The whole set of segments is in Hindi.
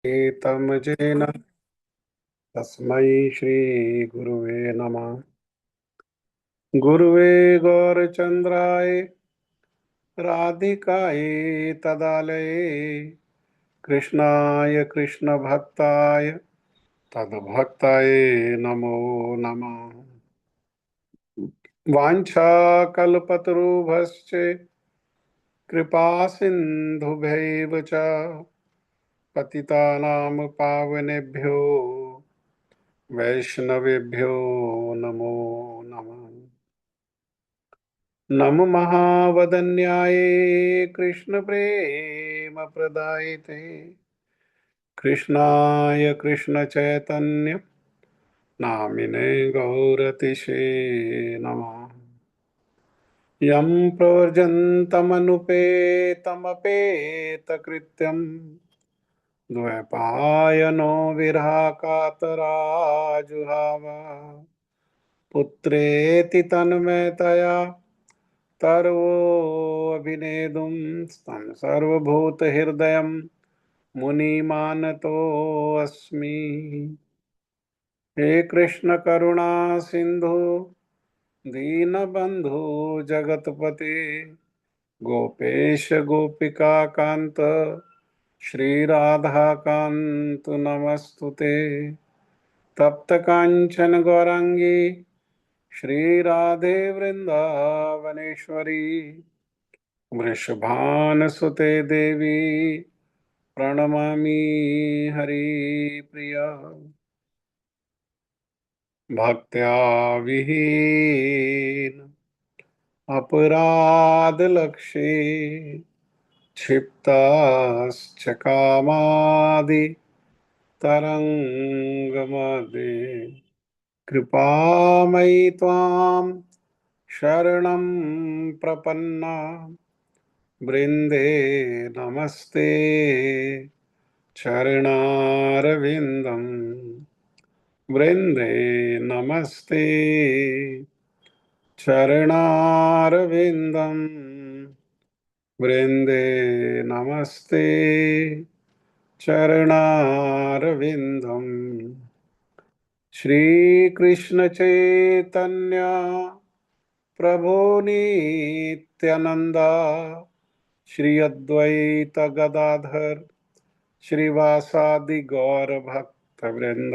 तमजेन तस्मै श्रीगुरुवे नमः। गुरुवे गौरचन्द्राय राधिकायै तदालये कृष्णाय कृष्णभक्ताय तद्भक्ताय नमो नमः। वाञ्छाकल्पतरुभ्यश्च कृपासिन्धुभ्यैव च पतितानां पावनेभ्यो वैष्णवेभ्यो नमो नमः। नमो महावदन्याय कृष्णप्रेमप्रदायते कृष्णाय कृष्णचैतन्य नामिने गौरतिशे नमः। यं प्रव्रजन्तमनुपेतमपेतकृत्यं द्वैपायनो विरहकातराजुहाव पुत्रेति तन्मयतया तर्वोऽभिनेदुं तं सर्वभूतहृदयं मुनिमानतोऽस्मि। हे कृष्ण करुणा सिन्धु दीनबन्धु जगत्पते गोपेश गोपिका कान्त श्रीराधाकान्त नमस्तुते। तप्त काञ्चन गौरांगी श्रीराधे वृन्दावनेश्वरी वृषभानुसुते देवी प्रणमामि हरिप्रिया। भक्त्या विहीन अपराधलक्षे क्षिप्ताश्च कामादि तरङ्गमध्ये कृपामयि त्वां शरणं प्रपन्ना वृन्दे नमस्ते चरणारविन्दं वृन्दे नमस्ते चरणारविन्दं वृन्दे नमस्ते चरणारविन्दम्। श्रीकृष्ण चैतन्य प्रभु नित्यानंदा श्री अद्वैत गदाधर श्रीवासादि गौर भक्त वृंद।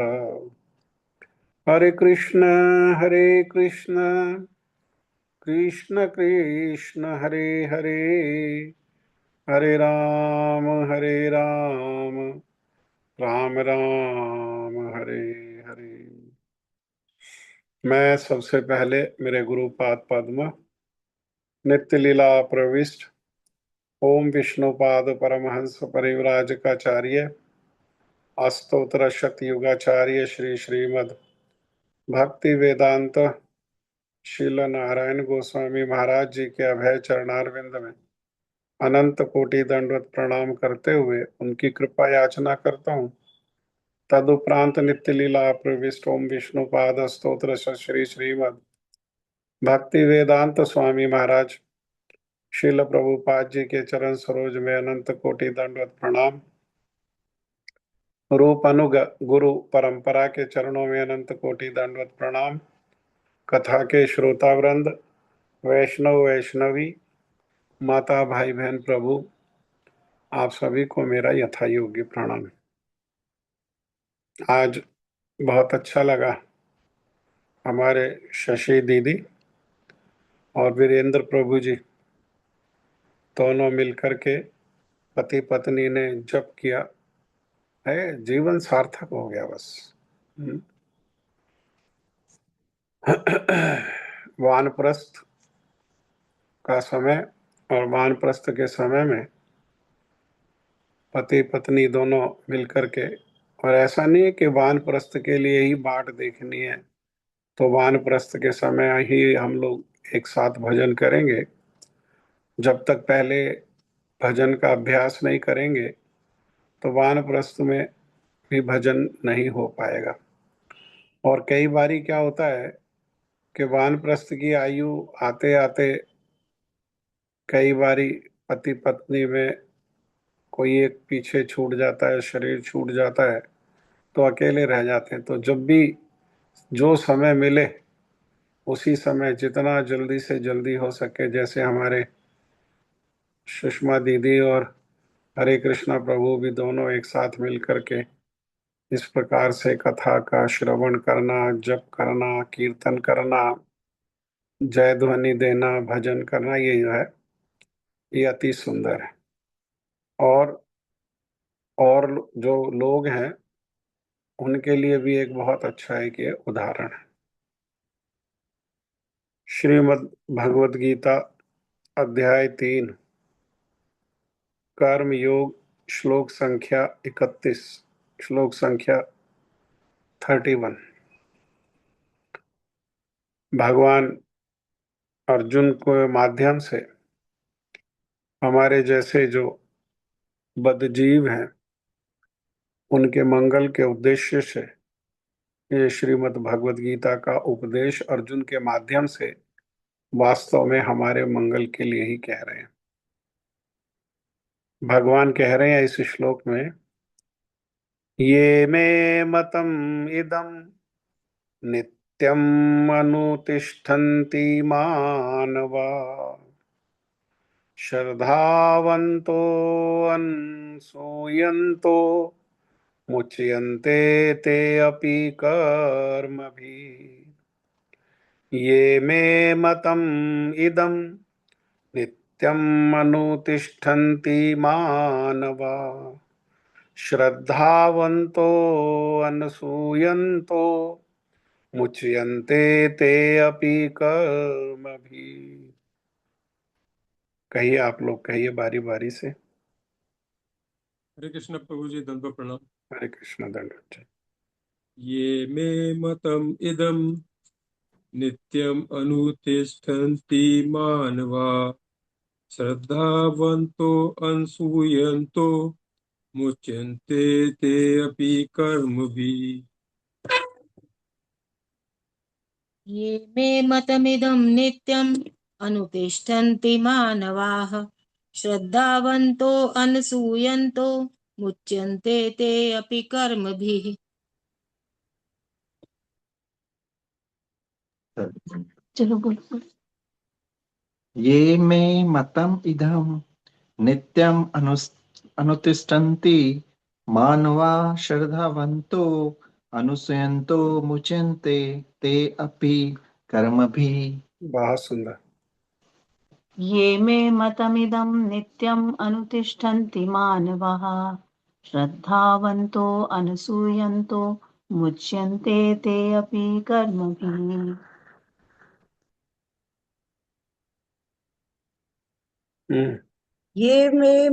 हरे कृष्ण कृष्ण कृष्ण हरे हरे हरे राम राम राम हरे हरे। मैं सबसे पहले मेरे गुरुपाद पद्म नित्य लीला प्रविष्ट ओम विष्णुपाद परमहंस परिव्राजकाचार्य अस्तोत्र शक्ति युगाचार्य श्री श्रीमद भक्ति वेदांत श्रील नारायण गोस्वामी महाराज जी के अभय चरणारविंद में अनंत कोटि दंडवत प्रणाम करते हुए उनकी कृपा याचना करता हूँ। तदुपरांत नित्य लीला प्रविष्ट ओम विष्णुपाद स्तोत्र श्री श्रीमद भक्ति वेदांत स्वामी महाराज श्रील प्रभुपाद जी के चरण सरोज में अनंत कोटि दंडवत प्रणाम। रूप अनुग गुरु परंपरा के चरणों में अनंत कोटि दंडवत प्रणाम। कथा के श्रोता वृंद वैष्णव वैष्णवी माता भाई बहन प्रभु आप सभी को मेरा यथा योग्य प्रणाम। आज बहुत अच्छा लगा हमारे शशि दीदी और वीरेंद्र प्रभु जी दोनों मिलकर के पति पत्नी ने जप किया है, जीवन सार्थक हो गया बस। वानप्रस्थ का समय और वानप्रस्थ के समय में पति पत्नी दोनों मिलकर के, और ऐसा नहीं है कि वानप्रस्थ के लिए ही बाट देखनी है तो वानप्रस्थ के समय ही हम लोग एक साथ भजन करेंगे। जब तक पहले भजन का अभ्यास नहीं करेंगे तो वानप्रस्थ में भी भजन नहीं हो पाएगा। और कई बारी क्या होता है कि वानप्रस्थ की आयु आते आते कई बारी पति पत्नी में कोई एक पीछे छूट जाता है, शरीर छूट जाता है तो अकेले रह जाते हैं। तो जब भी जो समय मिले उसी समय जितना जल्दी से जल्दी हो सके, जैसे हमारे सुषमा दीदी और हरे कृष्णा प्रभु भी दोनों एक साथ मिल करके इस प्रकार से कथा का श्रवण करना, जप करना, कीर्तन करना, जय ध्वनि देना, भजन करना, ये जो है ये अति सुंदर है। और और जो लोग हैं उनके लिए भी एक बहुत अच्छा एक ये उदाहरण है। श्रीमद् भगवद गीता अध्याय 3 कर्म योग श्लोक संख्या 31, श्लोक संख्या 31। भगवान अर्जुन के माध्यम से हमारे जैसे जो बद्धजीव हैं उनके मंगल के उद्देश्य से ये श्रीमद् भगवद गीता का उपदेश अर्जुन के माध्यम से वास्तव में हमारे मंगल के लिए ही कह रहे हैं। भगवान कह रहे हैं इस श्लोक में, ये मे मतम इदम नित्यम अनुतिष्ठन्ति मानवा श्रद्धावन्तो अनसूयन्तो मुच्यन्ते ते अपि कर्मभिः। ये मे मतम इदम नित्यम अनुतिष्ठन्ति मानवा श्रद्धावन्तो अनसूयन्तो मुच्यन्ते ते अपि कर्मभिः। कहिए, आप लोग कहिए बारी बारी से। हरे कृष्ण प्रभु जी, दंडवत प्रणाम। हरे कृष्ण, दंडवत। ये मे मतम इदम नित्यम अनुतिष्ठन्ति मानवा श्रद्धावन्तो अनसूयन्तो मुच्यन्ते ते अपि कर्मभिः। ये मे मतमिदं नित्यम् अनुतिष्ठन्ति मानवाः श्रद्धावन्तो अनसूयन्तो मुच्यन्ते ते अपि कर्मभिः। चलो बोलो। ये मे मतम इदम नित्यम अनुतिष्ठन्ति मानवा श्रद्धावन्तो अनुसयन्तो मुच्यन्ते ते अपि कर्मभिः। बहुत सुंदर। ये मे मतमिदं नित्यम् अनुतिष्ठन्ति मानवाः श्रद्धावन्तो अनसूयन्तो मुच्यन्ते ते अपि कर्मभिः। ये मे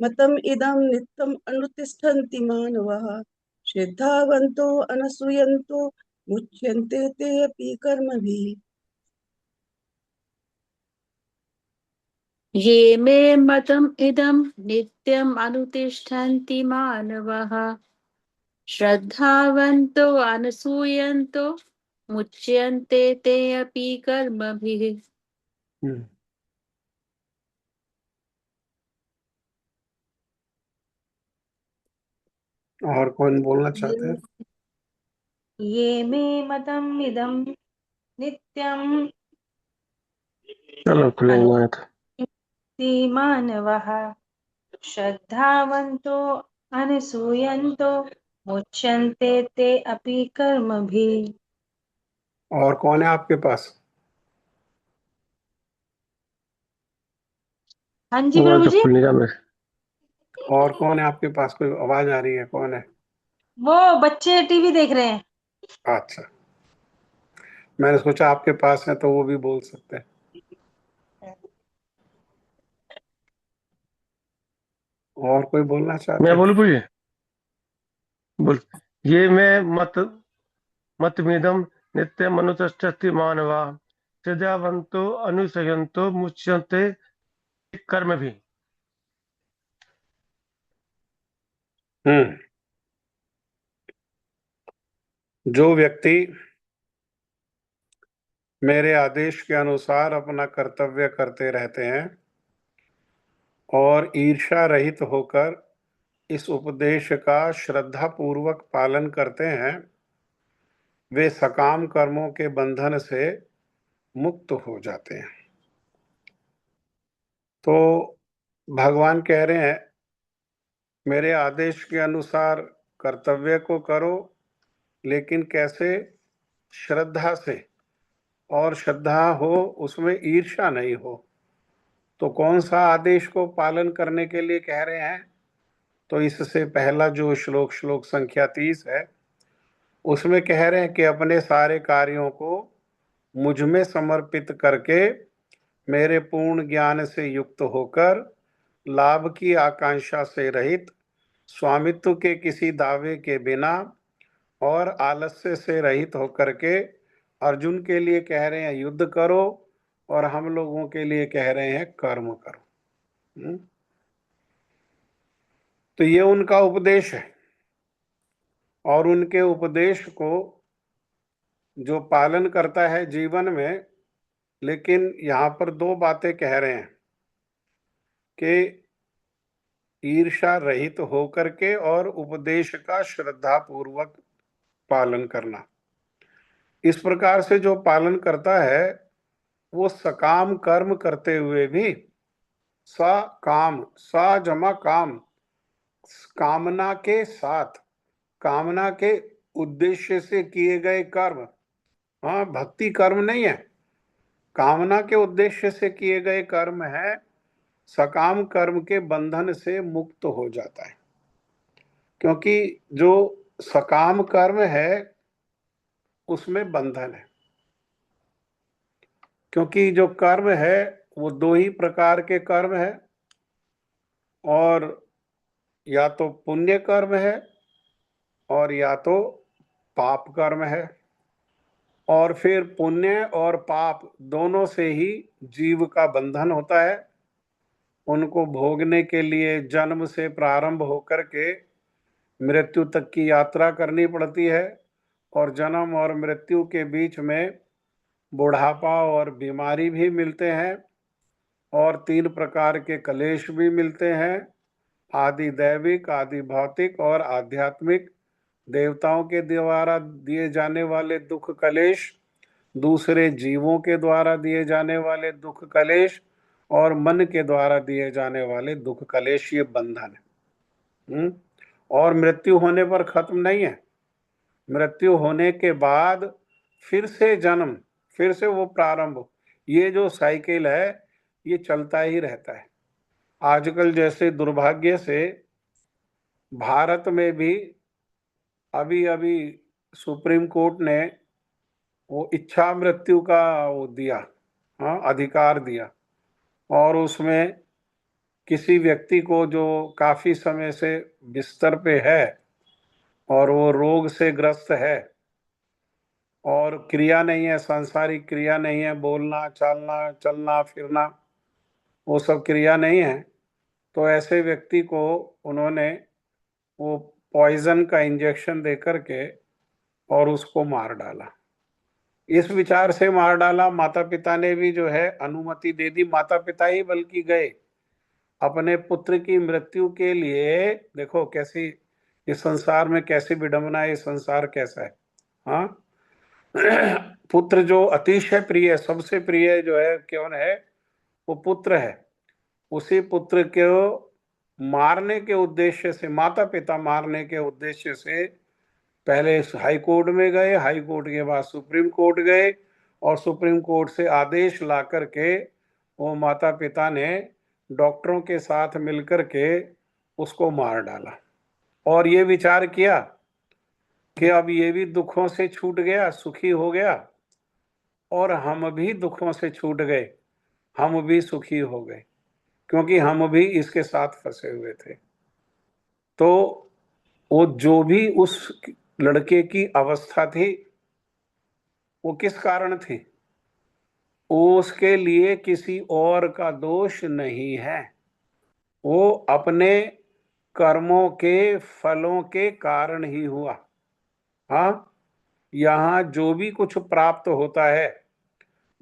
मतम इदं नित्यम् अनुतिष्ठन्ति मानवाः श्रद्धावन्तो अनसूयन्तो मुच्यन्ते ते अपि कर्मभिः। ये मे मतम् इदं नित्यम् अनुतिष्ठन्ति मानवः श्रद्धावन्तो अनसूयन्तो मुच्यन्ते ते अपि कर्मभिः। और कौन बोलना चाहते हैं? ये मे मतमिदं नित्यम् चलो अनुतिष्ठन्ति मानवाः श्रद्धावन्तो अनसूयन्तो मुच्यन्ते ते अपि कर्मभिः। और कौन है आपके पास? हाँ जी प्रभु जी। और कौन है आपके पास? कोई आवाज आ रही है, कौन है? वो बच्चे टीवी देख रहे हैं। अच्छा, मैंने सोचा आपके पास है तो वो भी बोल सकते हैं। और कोई बोलना चाहते मैं हैं? बोलूं पूरी बोल। ये मैं मतमिदम नित्यम अनुतिष्ठन्ति मानवा श्रद्धावन्तो अनुसयन्तो मुच्यन्ते कर्म भी। जो व्यक्ति मेरे आदेश के अनुसार अपना कर्तव्य करते रहते हैं और ईर्ष्या रहित होकर इस उपदेश का श्रद्धा पूर्वक पालन करते हैं, वे सकाम कर्मों के बंधन से मुक्त हो जाते हैं। तो भगवान कह रहे हैं, मेरे आदेश के अनुसार कर्तव्य को करो, लेकिन कैसे? श्रद्धा से, और श्रद्धा हो उसमें ईर्ष्या नहीं हो। तो कौन सा आदेश को पालन करने के लिए कह रहे हैं? तो इससे पहला जो श्लोक संख्या 30 है, उसमें कह रहे हैं कि अपने सारे कार्यों को मुझ में समर्पित करके मेरे पूर्ण ज्ञान से युक्त होकर लाभ की आकांक्षा से रहित, स्वामित्व के किसी दावे के बिना और आलस्य से रहित होकर के अर्जुन के लिए कह रहे हैं युद्ध करो, और हम लोगों के लिए कह रहे हैं कर्म करो। तो ये उनका उपदेश है, और उनके उपदेश को जो पालन करता है जीवन में, लेकिन यहाँ पर दो बातें कह रहे हैं कि ईर्ष्या रहित होकर के और उपदेश का श्रद्धा पूर्वक पालन करना। इस प्रकार से जो पालन करता है वो सकाम कर्म करते हुए भी, सकाम, सा जमा काम, कामना के साथ, कामना के उद्देश्य से किए गए कर्म, हाँ, भक्ति कर्म नहीं है, कामना के उद्देश्य से किए गए कर्म है, सकाम कर्म के बंधन से मुक्त हो जाता है। क्योंकि जो सकाम कर्म है उसमें बंधन है, क्योंकि जो कर्म है वो दो ही प्रकार के कर्म है, और या तो पुण्य कर्म है और या तो पाप कर्म है। और फिर पुण्य और पाप दोनों से ही जीव का बंधन होता है। उनको भोगने के लिए जन्म से प्रारंभ होकर के मृत्यु तक की यात्रा करनी पड़ती है, और जन्म और मृत्यु के बीच में बुढ़ापा और बीमारी भी मिलते हैं, और 3 प्रकार के कलेश भी मिलते हैं, आदि दैविक, आदि भौतिक और आध्यात्मिक। देवताओं के द्वारा दिए जाने वाले दुख कलेश, दूसरे जीवों के द्वारा दिए जाने वाले दुख कलेश, और मन के द्वारा दिए जाने वाले दुख कलेश, ये बंधन है। और मृत्यु होने पर खत्म नहीं है। मृत्यु होने के बाद फिर से जन्म, फिर से वो प्रारंभ, ये जो साइकिल है ये चलता ही रहता है। आजकल जैसे दुर्भाग्य से भारत में भी अभी अभी सुप्रीम कोर्ट ने वो इच्छा मृत्यु का वो दिया, हाँ, अधिकार दिया, और उसमें किसी व्यक्ति को जो काफी समय से बिस्तर पे है और वो रोग से ग्रस्त है और क्रिया नहीं है, सांसारिक क्रिया नहीं है, बोलना, चालना, चलना फिरना, वो सब क्रिया नहीं है, तो ऐसे व्यक्ति को उन्होंने वो पॉइजन का इंजेक्शन दे करके और उसको मार डाला। इस विचार से मार डाला। माता पिता ने भी जो है अनुमति दे दी, माता पिता ही बल्कि गए अपने पुत्र की मृत्यु के लिए। देखो कैसी इस संसार में कैसी विडंबना है, ये संसार कैसा है। हाँ, पुत्र जो अतिशय प्रिय, सबसे प्रिय जो है कौन है? वो पुत्र है। उसी पुत्र को मारने के उद्देश्य से, माता पिता मारने के उद्देश्य से पहले हाई कोर्ट में गए, हाई कोर्ट के बाद सुप्रीम कोर्ट गए, और सुप्रीम कोर्ट से आदेश ला करके वो माता पिता ने डॉक्टरों के साथ मिलकर के उसको मार डाला, और ये विचार किया कि अब ये भी दुखों से छूट गया, सुखी हो गया, और हम भी दुखों से छूट गए, हम भी सुखी हो गए, क्योंकि हम भी इसके साथ फंसे हुए थे। तो वो जो भी उस लड़के की अवस्था थी वो किस कारण थी? उसके लिए किसी और का दोष नहीं है, वो अपने कर्मों के फलों के कारण ही हुआ। हाँ, यहाँ जो भी कुछ प्राप्त होता है,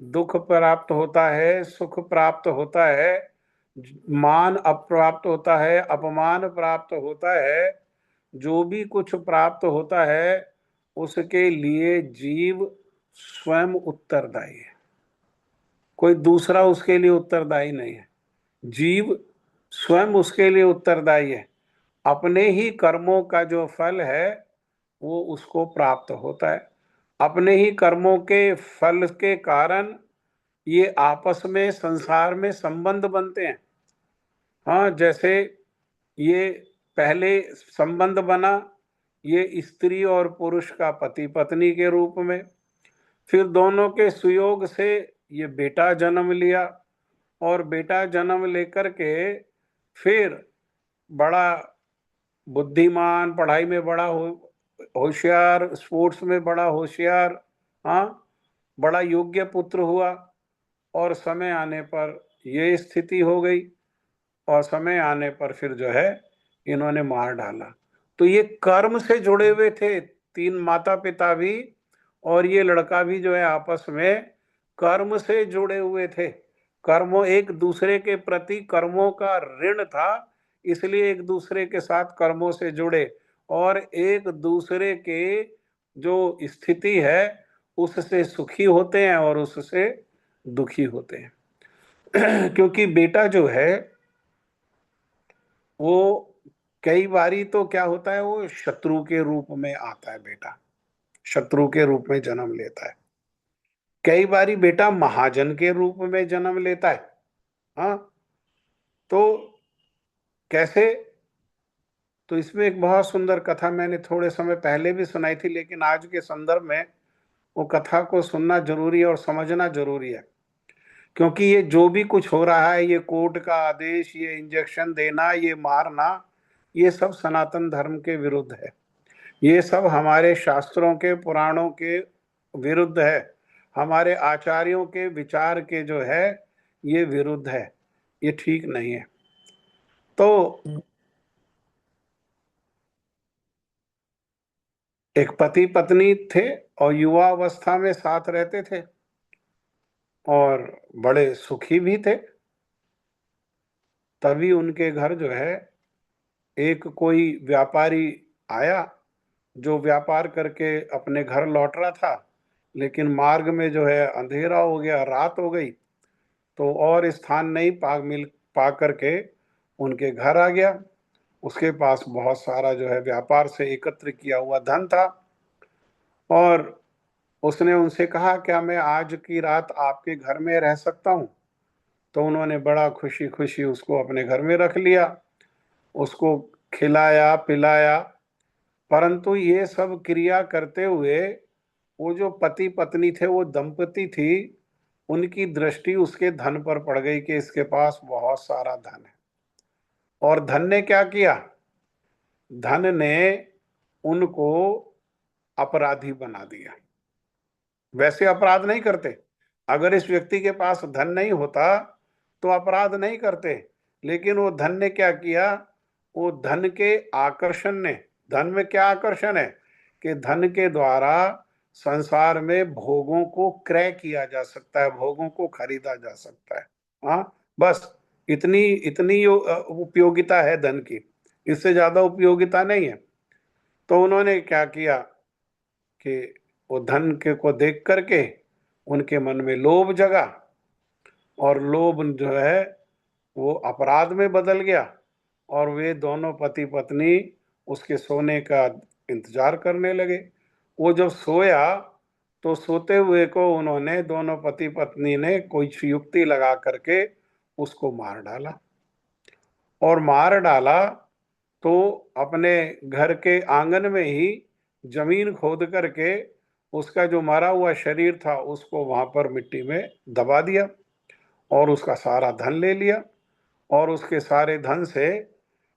दुख प्राप्त होता है, सुख प्राप्त होता है, मान अप्राप्त होता है, अपमान प्राप्त होता है, जो भी कुछ प्राप्त होता है उसके लिए जीव स्वयं उत्तरदायी है, कोई दूसरा उसके लिए उत्तरदायी नहीं है। जीव स्वयं उसके लिए उत्तरदायी है। अपने ही कर्मों का जो फल है वो उसको प्राप्त होता है। अपने ही कर्मों के फल के कारण ये आपस में संसार में संबंध बनते हैं। हाँ, जैसे ये पहले संबंध बना ये स्त्री और पुरुष का पति पत्नी के रूप में, फिर दोनों के सुयोग से ये बेटा जन्म लिया, और बेटा जन्म लेकर के फिर बड़ा बुद्धिमान, पढ़ाई में बड़ा होशियार, स्पोर्ट्स में बड़ा होशियार, हाँ, बड़ा योग्य पुत्र हुआ, और समय आने पर ये स्थिति हो गई, और समय आने पर फिर जो है इन्होंने मार डाला। तो ये कर्म से जुड़े हुए थे, तीन माता पिता भी और ये लड़का भी जो है आपस में कर्म से जुड़े हुए थे। कर्मों, एक दूसरे के प्रति कर्मों का ऋण था, इसलिए एक दूसरे के साथ कर्मों से जुड़े, और एक दूसरे के जो स्थिति है उससे सुखी होते हैं और उससे दुखी होते हैं। क्योंकि बेटा जो है वो कई बारी तो क्या होता है, वो शत्रु के रूप में आता है, बेटा शत्रु के रूप में जन्म लेता है। कई बारी बेटा महाजन के रूप में जन्म लेता है। हाँ, तो कैसे? तो इसमें एक बहुत सुंदर कथा मैंने थोड़े समय पहले भी सुनाई थी, लेकिन आज के संदर्भ में वो कथा को सुनना जरूरी है और समझना जरूरी है। क्योंकि ये जो भी कुछ हो रहा है, ये कोर्ट का आदेश, ये इंजेक्शन देना, ये मारना, ये सब सनातन धर्म के विरुद्ध है। ये सब हमारे शास्त्रों के, पुराणों के विरुद्ध है, हमारे आचार्यों के विचार के जो है ये विरुद्ध है, ये ठीक नहीं है। तो एक पति पत्नी थे और युवा अवस्था में साथ रहते थे और बड़े सुखी भी थे। तभी उनके घर जो है एक कोई व्यापारी आया, जो व्यापार करके अपने घर लौट रहा था, लेकिन मार्ग में जो है अंधेरा हो गया, रात हो गई, तो और स्थान नहीं पा करके उनके घर आ गया। उसके पास बहुत सारा जो है व्यापार से एकत्र किया हुआ धन था, और उसने उनसे कहा, क्या मैं आज की रात आपके घर में रह सकता हूँ? तो उन्होंने बड़ा खुशी खुशी उसको अपने घर में रख लिया, उसको खिलाया पिलाया। परंतु ये सब क्रिया करते हुए वो जो पति पत्नी थे, वो दंपति थी, उनकी दृष्टि उसके धन पर पड़ गई कि इसके पास बहुत सारा धन है। और धन ने क्या किया? धन ने उनको अपराधी बना दिया। वैसे अपराध नहीं करते, अगर इस व्यक्ति के पास धन नहीं होता तो अपराध नहीं करते, लेकिन वो धन ने क्या किया? वो धन के आकर्षण ने, धन में क्या आकर्षण है कि धन के द्वारा संसार में भोगों को क्रय किया जा सकता है, भोगों को खरीदा जा सकता है। हाँ, बस इतनी इतनी उपयोगिता है धन की, इससे ज्यादा उपयोगिता नहीं है। तो उन्होंने क्या किया कि वो धन के को देख करके उनके मन में लोभ जगा, और लोभ जो है वो अपराध में बदल गया, और वे दोनों पति पत्नी उसके सोने का इंतजार करने लगे। वो जब सोया तो सोते हुए को उन्होंने, दोनों पति पत्नी ने कोई युक्ति लगा करके उसको मार डाला। और मार डाला तो अपने घर के आंगन में ही जमीन खोद करके उसका जो मरा हुआ शरीर था उसको वहां पर मिट्टी में दबा दिया, और उसका सारा धन ले लिया, और उसके सारे धन से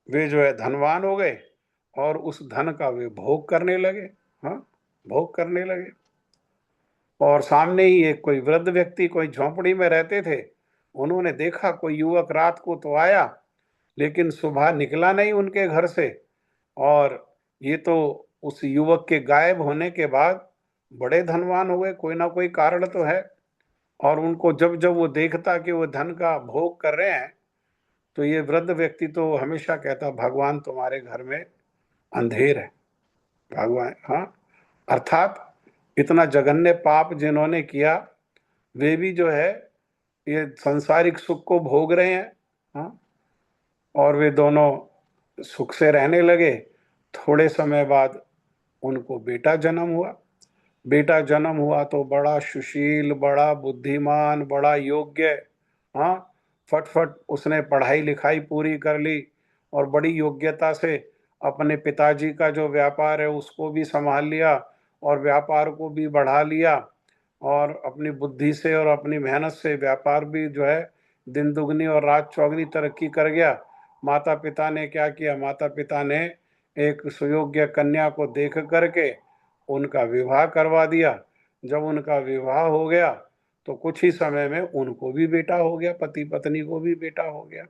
वे जो है धनवान हो गए, और उस धन का वे भोग करने लगे। हाँ, भोग करने लगे। और सामने ही एक कोई वृद्ध व्यक्ति, कोई झोंपड़ी में रहते थे, उन्होंने देखा कोई युवक रात को तो आया, लेकिन सुबह निकला नहीं उनके घर से, और ये तो उस युवक के गायब होने के बाद बड़े धनवान हो गए, कोई ना कोई कारण तो है। और उनको जब जब वो देखता कि वो धन का भोग कर रहे हैं, तो ये वृद्ध व्यक्ति तो हमेशा कहता भगवान तुम्हारे घर में अंधेर है, भगवान, हाँ, अर्थात इतना जघन्य पाप जिन्होंने किया वे भी जो है ये सांसारिक सुख को भोग रहे हैं, हाँ, और वे दोनों सुख से रहने लगे। थोड़े समय बाद उनको बेटा जन्म हुआ। बेटा जन्म हुआ तो बड़ा सुशील, बड़ा बुद्धिमान, बड़ा योग्य, हाँ, फटफट उसने पढ़ाई लिखाई पूरी कर ली और बड़ी योग्यता से अपने पिताजी का जो व्यापार है उसको भी संभाल लिया और व्यापार को भी बढ़ा लिया और अपनी बुद्धि से और अपनी मेहनत से व्यापार भी जो है दिन दुगनी और रात चौगनी तरक्की कर गया। माता पिता ने क्या किया, माता पिता ने एक सुयोग्य कन्या को देख करके उनका विवाह करवा दिया। जब उनका विवाह हो गया तो कुछ ही समय में उनको भी बेटा हो गया, पति पत्नी को भी बेटा हो गया।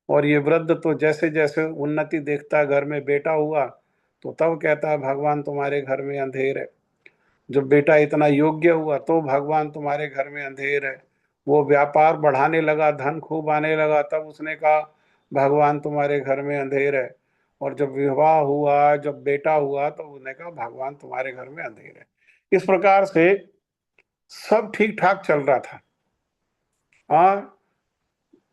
और ये वृद्ध तो जैसे जैसे उन्नति देखता है, घर में बेटा हुआ तो तब कहता है भगवान तुम्हारे घर में अंधेर है। जब बेटा इतना योग्य हुआ तो भगवान तुम्हारे घर में अंधेर है। वो व्यापार बढ़ाने लगा, धन खूब आने लगा, तब उसने कहा भगवान तुम्हारे घर में अंधेर है। और जब विवाह हुआ, जब बेटा हुआ तो उसने कहा भगवान तुम्हारे घर में अंधेर है। इस प्रकार से सब ठीक ठाक चल रहा था। हाँ,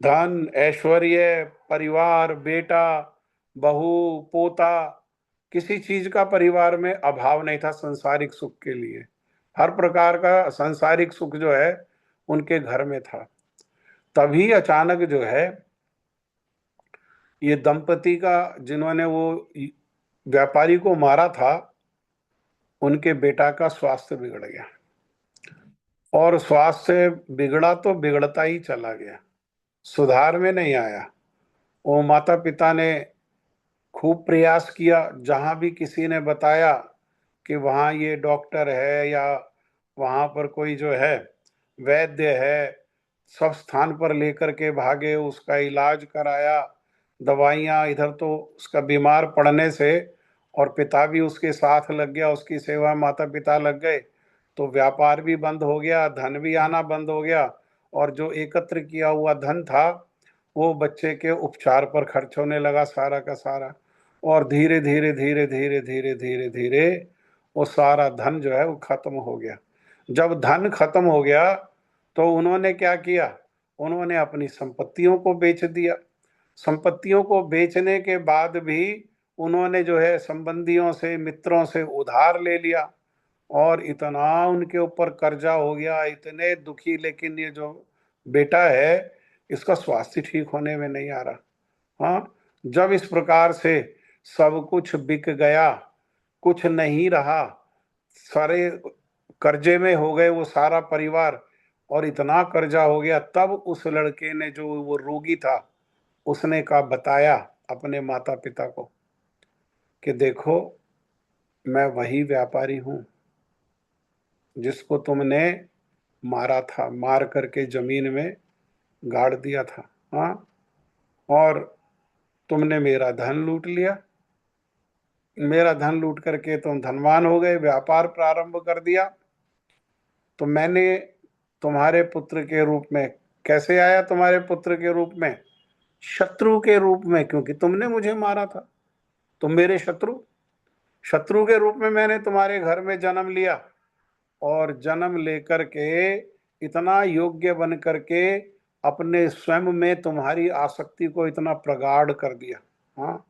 धन, ऐश्वर्य, परिवार, बेटा, बहू, पोता, किसी चीज का परिवार में अभाव नहीं था सांसारिक सुख के लिए। हर प्रकार का सांसारिक सुख जो है उनके घर में था। तभी अचानक जो है ये दंपति का, जिन्होंने वो व्यापारी को मारा था, उनके बेटा का स्वास्थ्य बिगड़ गया और स्वास्थ्य बिगड़ा तो बिगड़ता ही चला गया, सुधार में नहीं आया। वो माता पिता ने खूब प्रयास किया, जहां भी किसी ने बताया कि वहाँ ये डॉक्टर है या वहाँ पर कोई जो है वैद्य है, सब स्थान पर लेकर के भागे, उसका इलाज कराया, दवाइयाँ, इधर तो उसका बीमार पड़ने से और पिता भी उसके साथ लग गया, उसकी सेवा माता पिता लग गए, तो व्यापार भी बंद हो गया, धन भी आना बंद हो गया और जो एकत्र किया हुआ धन था वो बच्चे के उपचार पर खर्च होने लगा सारा का सारा। और धीरे धीरे धीरे धीरे धीरे धीरे धीरे वो सारा धन जो है वो खत्म हो गया। जब धन खत्म हो गया तो उन्होंने क्या किया, उन्होंने अपनी संपत्तियों को बेच दिया। संपत्तियों को बेचने के बाद भी उन्होंने जो है संबंधियों से, मित्रों से उधार ले लिया और इतना उनके ऊपर कर्जा हो गया, इतने दुखी। लेकिन ये जो बेटा है इसका स्वास्थ्य ठीक होने में नहीं आ रहा। हाँ, जब इस प्रकार से सब कुछ बिक गया, कुछ नहीं रहा, सारे कर्जे में हो गए वो सारा परिवार और इतना कर्जा हो गया, तब उस लड़के ने, जो वो रोगी था, उसने कहा, बताया अपने माता पिता को कि देखो मैं वही व्यापारी हूं जिसको तुमने मारा था, मार करके जमीन में गाड़ दिया था। हाँ, और तुमने मेरा धन लूट लिया, मेरा धन लूट करके तुम धनवान हो गए, व्यापार प्रारंभ कर दिया। तो मैंने तुम्हारे पुत्र के रूप में, कैसे आया तुम्हारे पुत्र के रूप में? शत्रु के रूप में, क्योंकि तुमने मुझे मारा था, तुम मेरे शत्रु, शत्रु के रूप में मैंने तुम्हारे घर में जन्म लिया और जन्म लेकर के इतना योग्य बन करके अपने स्वयं में तुम्हारी आसक्ति को इतना प्रगाढ़ कर दिया। हाँ,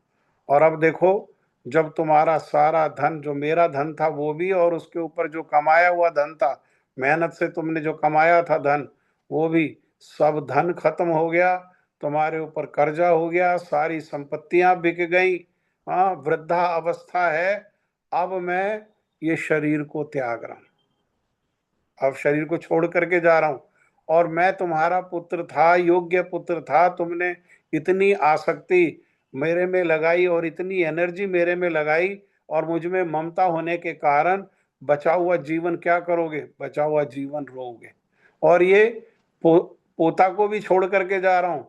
और अब देखो, जब तुम्हारा सारा धन, जो मेरा धन था वो भी, और उसके ऊपर जो कमाया हुआ धन था, मेहनत से तुमने जो कमाया था धन, वो भी सब धन खत्म हो गया, तुम्हारे ऊपर कर्जा हो गया, सारी संपत्तियां बिक गई। हाँ, वृद्धा अवस्था है, अब मैं ये शरीर को त्याग रहा हूं, अब शरीर को छोड़ करके जा रहा हूं। और मैं तुम्हारा पुत्र था, योग्य पुत्र था, तुमने इतनी आसक्ति मेरे में लगाई और इतनी एनर्जी मेरे में लगाई और मुझ में ममता होने के कारण बचा हुआ जीवन क्या करोगे? बचा हुआ जीवन रोओगे। और ये पोता को भी छोड़ करके जा रहा हूं,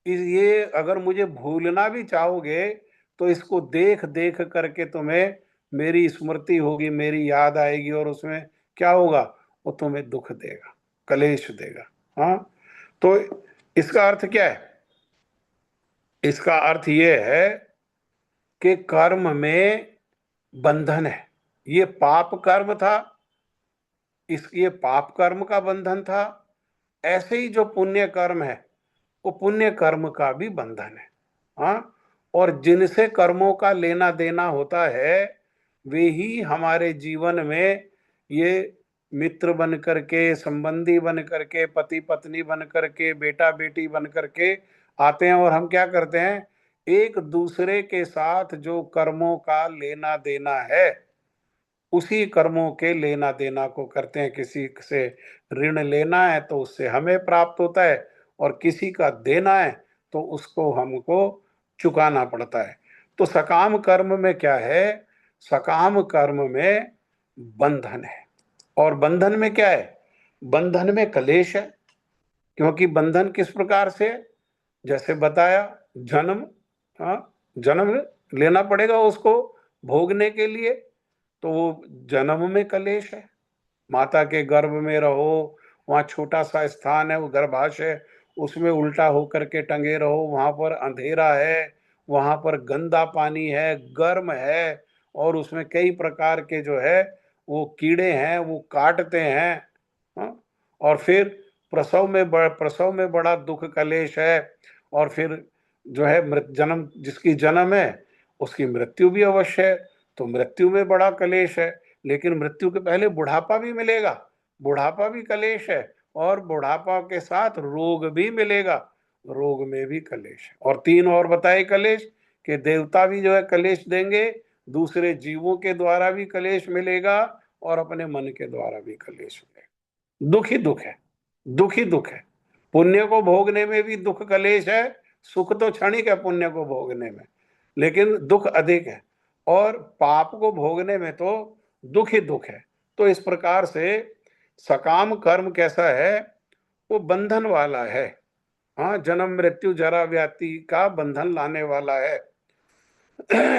ये अगर मुझे भूलना भी चाहोगे तो इसको देख देख करके तुम्हें मेरी स्मृति होगी, मेरी याद आएगी और उसमें क्या होगा? वो तुम्हें दुख देगा, कलेश देगा। हाँ, तो इसका अर्थ क्या है इसका अर्थ ये है कि कर्म में बंधन है। ये पाप कर्म था, ये पाप कर्म का बंधन था। ऐसे ही जो पुण्य कर्म है वो पुण्य कर्म का भी बंधन है। हाँ, और जिनसे कर्मों का लेना देना होता है वे ही हमारे जीवन में ये मित्र बन करके, संबंधी बन करके, पति पत्नी बन करके, बेटा बेटी बन करके आते हैं। और हम क्या करते हैं, एक दूसरे के साथ जो कर्मों का लेना देना है उसी कर्मों के लेना देना को करते हैं। किसी से ऋण लेना है तो उससे हमें प्राप्त होता है, और किसी का देना है तो उसको हमको चुकाना पड़ता है। तो सकाम कर्म में क्या है, सकाम कर्म में बंधन है। और बंधन में क्या है, बंधन में क्लेश है। क्योंकि बंधन किस प्रकार से, जैसे बताया, जन्म, हाँ, जन्म लेना पड़ेगा उसको भोगने के लिए, तो वो जन्म में क्लेश है। माता के गर्भ में रहो, वहाँ छोटा सा स्थान है, वो गर्भाशय, उसमें उल्टा होकर के टंगे रहो, वहाँ पर अंधेरा है, वहाँ पर गंदा पानी है, गर्म है, और उसमें कई प्रकार के जो है वो कीड़े हैं, वो काटते हैं। हाँ? और फिर प्रसव में बड़ा दुख क्लेश है। और फिर जो है जन्म, जिसकी जन्म है उसकी मृत्यु भी अवश्य है, तो मृत्यु में बड़ा क्लेश है। लेकिन मृत्यु के पहले बुढ़ापा भी मिलेगा, बुढ़ापा भी क्लेश है, और बुढ़ापा के साथ रोग भी मिलेगा, रोग में भी क्लेश है। और तीन और बताए क्लेश, कि देवता भी जो है क्लेश देंगे, दूसरे जीवों के द्वारा भी क्लेश मिलेगा, और अपने मन के द्वारा भी क्लेश मिलेगा। दुख ही दुख है, दुख ही दुख है। पुण्य को भोगने में भी दुख क्लेश है, सुख तो क्षणिक है पुण्य को भोगने में, लेकिन दुख अधिक है। और पाप को भोगने में तो दुख ही दुख है। तो इस प्रकार से सकाम कर्म कैसा है, वो बंधन वाला है। हाँ, जन्म मृत्यु जरा व्याधि का बंधन लाने वाला है।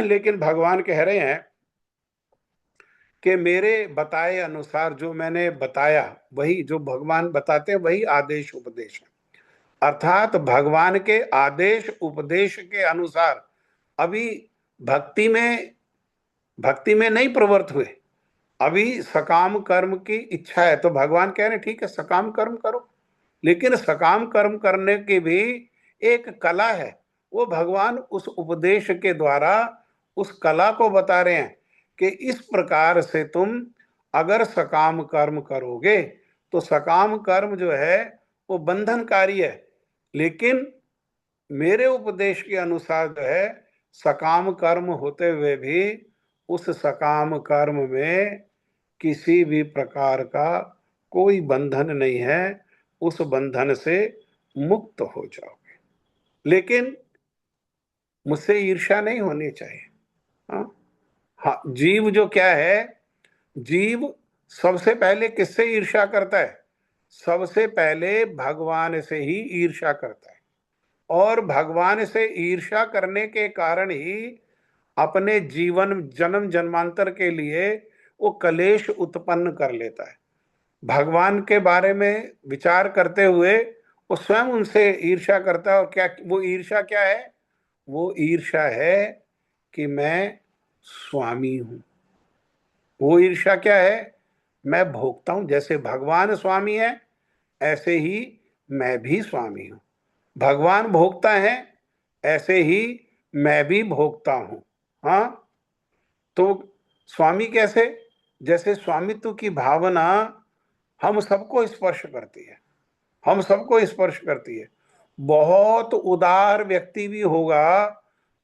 लेकिन भगवान कह रहे हैं कि मेरे बताए अनुसार जो मैंने बताया, वही जो भगवान बताते हैं वही आदेश उपदेश है। अर्थात भगवान के आदेश उपदेश के अनुसार अभी भक्ति में नहीं प्रवृत्त हुए, अभी सकाम कर्म की इच्छा है। तो भगवान कह रहे हैं ठीक है, सकाम कर्म करो, लेकिन सकाम कर्म करने की भी एक कला है। वो भगवान उस उपदेश के द्वारा उस कला को बता रहे हैं कि इस प्रकार से तुम अगर सकाम कर्म करोगे तो सकाम कर्म जो है वो बंधनकारी है, लेकिन मेरे उपदेश के अनुसार जो है सकाम कर्म होते हुए भी उस सकाम कर्म में किसी भी प्रकार का कोई बंधन नहीं है, उस बंधन से मुक्त हो जाओगे। लेकिन मुझसे ईर्ष्या नहीं होनी चाहिए। हाँ, जीव जो क्या है, जीव सबसे पहले किससे ईर्ष्या करता है, सबसे पहले भगवान से ही ईर्ष्या करता है। और भगवान से ईर्ष्या करने के कारण ही अपने जीवन जन्म जन्मांतर के लिए वो क्लेश उत्पन्न कर लेता है। भगवान के बारे में विचार करते हुए वो स्वयं उनसे ईर्ष्या करता है। और क्या वो ईर्ष्या क्या है, वो ईर्ष्या है कि मैं स्वामी हूं। वो ईर्ष्या क्या है, मैं भोगता हूं। जैसे भगवान स्वामी है ऐसे ही मैं भी स्वामी हूं। भगवान भोगता है ऐसे ही मैं भी भोगता हूं। हाँ, तो स्वामी कैसे, जैसे स्वामित्व की भावना हम सबको स्पर्श करती है, हम सबको स्पर्श करती है। बहुत उदार व्यक्ति भी होगा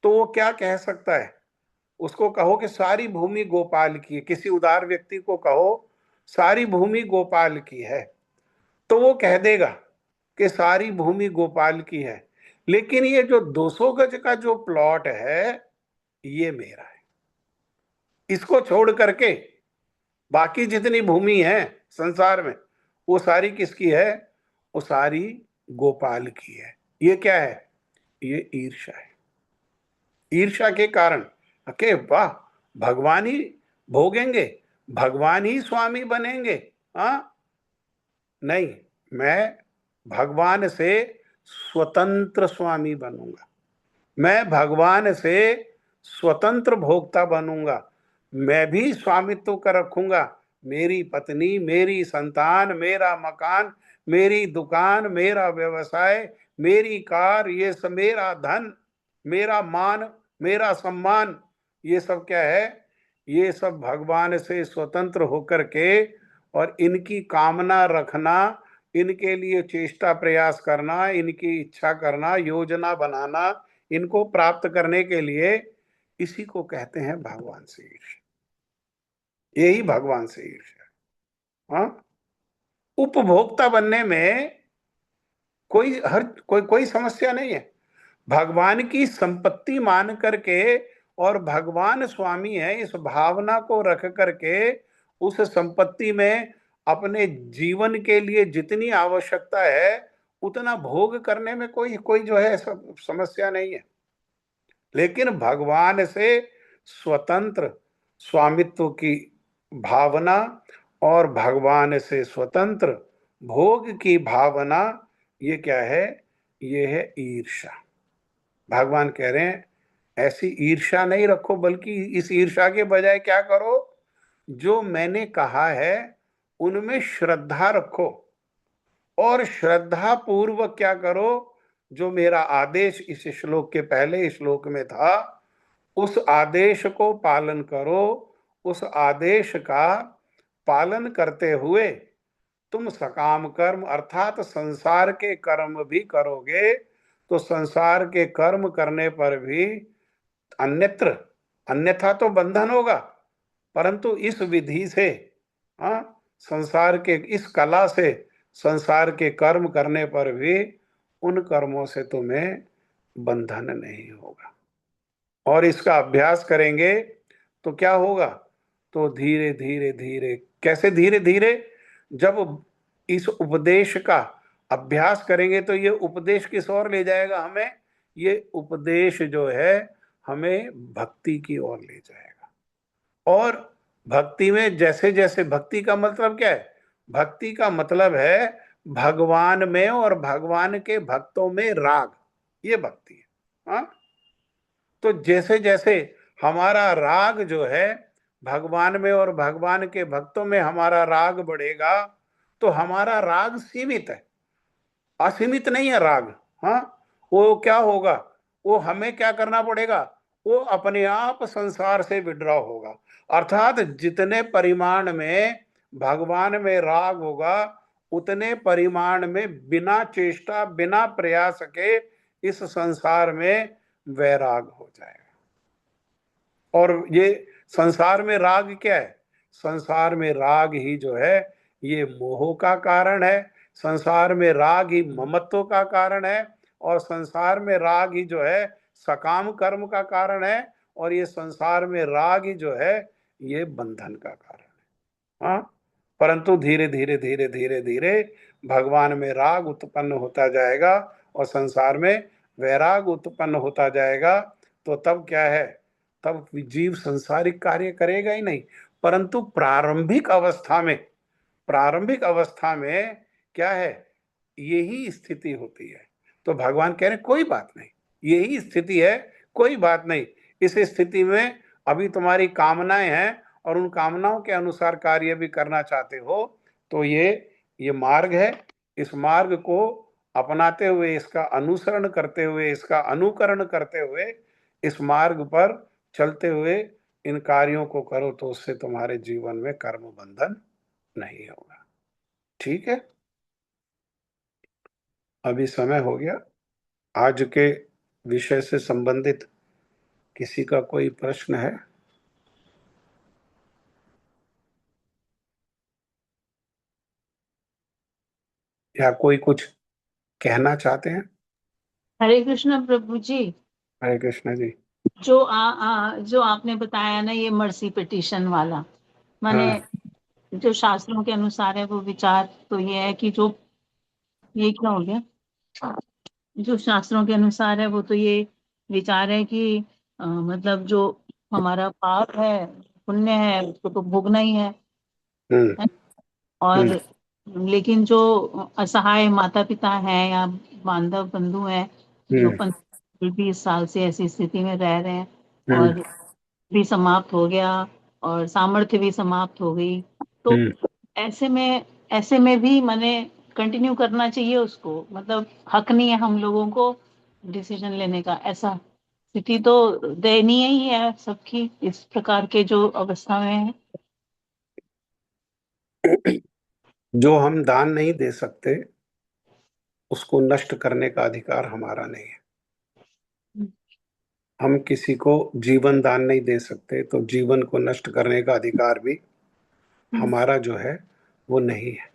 तो वो क्या कह सकता है, उसको कहो कि सारी भूमि गोपाल की है, किसी उदार व्यक्ति को कहो सारी भूमि गोपाल की है, तो वो कह देगा कि सारी भूमि गोपाल की है, लेकिन ये जो 200 गज का जो प्लॉट है ये मेरा है। इसको छोड़ करके बाकी जितनी भूमि है संसार में वो सारी किसकी है, वो सारी गोपाल की है। ये क्या है, ये ईर्ष्या है। ईर्ष्या के कारण के वाह भगवान ही भोगेंगे, भगवान ही स्वामी बनेंगे। हाँ, नहीं, मैं भगवान से स्वतंत्र स्वामी बनूंगा। मैं भगवान से स्वतंत्र भोक्ता बनूंगा, मैं भी स्वामित्व कर रखूंगा। मेरी पत्नी, मेरी संतान, मेरा मकान, मेरी दुकान, मेरा व्यवसाय, मेरी कार, ये सब मेरा धन, मेरा मान, मेरा सम्मान, ये सब क्या है? ये सब भगवान से स्वतंत्र होकर के और इनकी कामना रखना, इनके लिए चेष्टा प्रयास करना, इनकी इच्छा करना, योजना बनाना, इनको प्राप्त करने के लिए, इसी को कहते हैं भगवान से ईर्ष्या। यही भगवान से ईर्ष्या। हाँ, उपभोक्ता बनने में कोई समस्या नहीं है। भगवान की संपत्ति मान करके और भगवान स्वामी है इस भावना को रख करके उस संपत्ति में अपने जीवन के लिए जितनी आवश्यकता है उतना भोग करने में कोई जो है समस्या नहीं है। लेकिन भगवान से स्वतंत्र स्वामित्व की भावना और भगवान से स्वतंत्र भोग की भावना, ये क्या है? ये है ईर्ष्या। भगवान कह रहे हैं ऐसी ईर्ष्या नहीं रखो, बल्कि इस ईर्ष्या के बजाय क्या करो? जो मैंने कहा है उनमें श्रद्धा रखो और श्रद्धा पूर्वक क्या करो? जो मेरा आदेश इस श्लोक के पहले श्लोक में था उस आदेश को पालन करो। उस आदेश का पालन करते हुए तुम सकाम कर्म अर्थात संसार के कर्म भी करोगे तो संसार के कर्म करने पर भी अन्यथा तो बंधन होगा, परंतु इस विधि से, संसार के इस कला से संसार के कर्म करने पर भी उन कर्मों से तुम्हें बंधन नहीं होगा। और इसका अभ्यास करेंगे तो क्या होगा? तो धीरे धीरे धीरे, कैसे धीरे धीरे? जब इस उपदेश का अभ्यास करेंगे तो ये उपदेश किस ओर ले जाएगा हमें? ये उपदेश जो है हमें भक्ति की ओर ले जाएगा। और भक्ति में जैसे जैसे, भक्ति का मतलब क्या है? भक्ति का मतलब है भगवान में और भगवान के भक्तों में राग, ये भक्ति है। हाँ, तो जैसे जैसे हमारा राग जो है भगवान में और भगवान के भक्तों में हमारा राग बढ़ेगा तो हमारा राग सीमित है, असीमित नहीं है राग। हाँ, वो क्या होगा? वो हमें क्या करना पड़ेगा? वो अपने आप संसार से विड्रॉ होगा। अर्थात जितने परिमाण में भगवान में राग होगा उतने परिमाण में बिना चेष्टा बिना प्रयास के इस संसार में वैराग हो जाएगा। और ये संसार में राग क्या है? संसार में राग ही जो है ये मोह का कारण है, संसार में राग ही ममत्व का कारण है, और संसार में राग ही जो है सकाम कर्म का कारण है, और ये संसार में राग ही जो है ये बंधन का कारण है। हाँ, परंतु धीरे धीरे धीरे धीरे धीरे भगवान में राग उत्पन्न होता जाएगा और संसार में वैराग उत्पन्न होता जाएगा। तो तब क्या है? तब जीव संसारिक कार्य करेगा ही नहीं, परंतु प्रारंभिक अवस्था में क्या है? यही स्थिति होती है। तो भगवान कह रहे कोई बात नहीं, यही स्थिति है, कोई बात नहीं। इस स्थिति में अभी तुम्हारी कामनाएं हैं और उन कामनाओं के अनुसार कार्य भी करना चाहते हो, तो ये मार्ग है। इस मार्ग को अपनाते हुए, इसका अनुसरण करते हुए, इसका अनुकरण करते हुए, इस मार्ग पर चलते हुए इन कार्यों को करो तो उससे तुम्हारे जीवन में कर्म बंधन नहीं होगा। ठीक है, अभी समय हो गया। आज के विषय से संबंधित किसी का कोई प्रश्न है? या कोई कुछ कहना चाहते हैं? हरे कृष्ण प्रभु जी। हरे कृष्ण जी। जो आपने बताया ना ये मर्सी पिटीशन वाला, माने जो शास्त्रों के अनुसार है वो विचार तो ये है कि जो ये क्या हो गया, जो शास्त्रों के अनुसार है वो तो ये विचार है कि मतलब जो हमारा पाप है पुण्य है उसको तो भोगना ही है। और लेकिन जो असहाय माता पिता हैं या बांधव बंधु हैं जो 20 साल से ऐसी स्थिति में रह रहे हैं हम्म और भी समाप्त हो गया और सामर्थ्य भी समाप्त हो गई, तो ऐसे में भी मैंने कंटिन्यू करना चाहिए उसको, मतलब हक नहीं है हम लोगों को डिसीजन लेने का। ऐसा स्थिति तो दयनीय ही है सबकी इस प्रकार के जो अवस्था में है। जो हम दान नहीं दे सकते उसको नष्ट करने का अधिकार हमारा नहीं है। हम किसी को जीवन दान नहीं दे सकते, तो जीवन को नष्ट करने का अधिकार भी हमारा जो है वो नहीं है।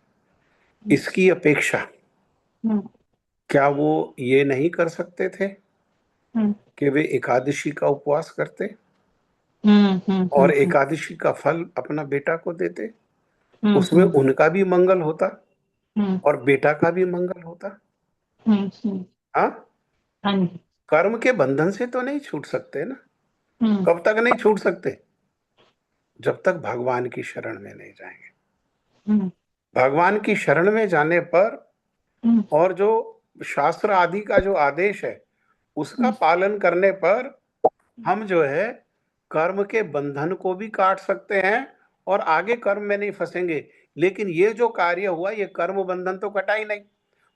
इसकी अपेक्षा क्या वो ये नहीं कर सकते थे कि वे एकादशी का उपवास करते और एकादशी का फल अपना बेटा को देते? उसमें उनका भी मंगल होता और बेटा का भी मंगल होता। हाँ, कर्म के बंधन से तो नहीं छूट सकते ना। कब तक नहीं छूट सकते? जब तक भगवान की शरण में नहीं जाएंगे। भगवान की शरण में जाने पर और जो शास्त्र आदि का जो आदेश है उसका पालन करने पर हम जो है कर्म के बंधन को भी काट सकते हैं और आगे कर्म में नहीं फंसेंगे। लेकिन ये जो कार्य हुआ ये कर्म बंधन तो कटा ही नहीं।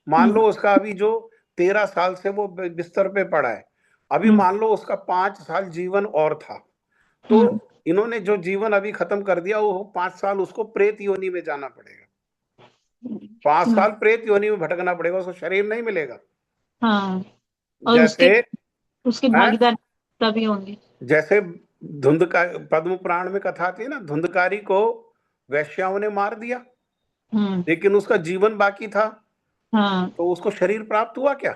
मान लो उसका अभी जो 13 साल से वो बिस्तर पे पड़ा है, अभी मान लो उसका 5 साल जीवन और था, तो इन्होंने जो जीवन अभी खत्म कर दिया वो 5 साल उसको प्रेत योनि में जाना पड़ेगा। 5 साल प्रेत योनि में भटकना पड़ेगा, उसको शरीर नहीं मिलेगा। हाँ, और जैसे उसके भागीदार तभी होंगे। जैसे धुंधकार पद्म पुराण में कथा थी ना, धुंधकारी को वैश्याओं ने मार दिया लेकिन उसका जीवन बाकी था। हाँ, तो उसको शरीर प्राप्त हुआ क्या?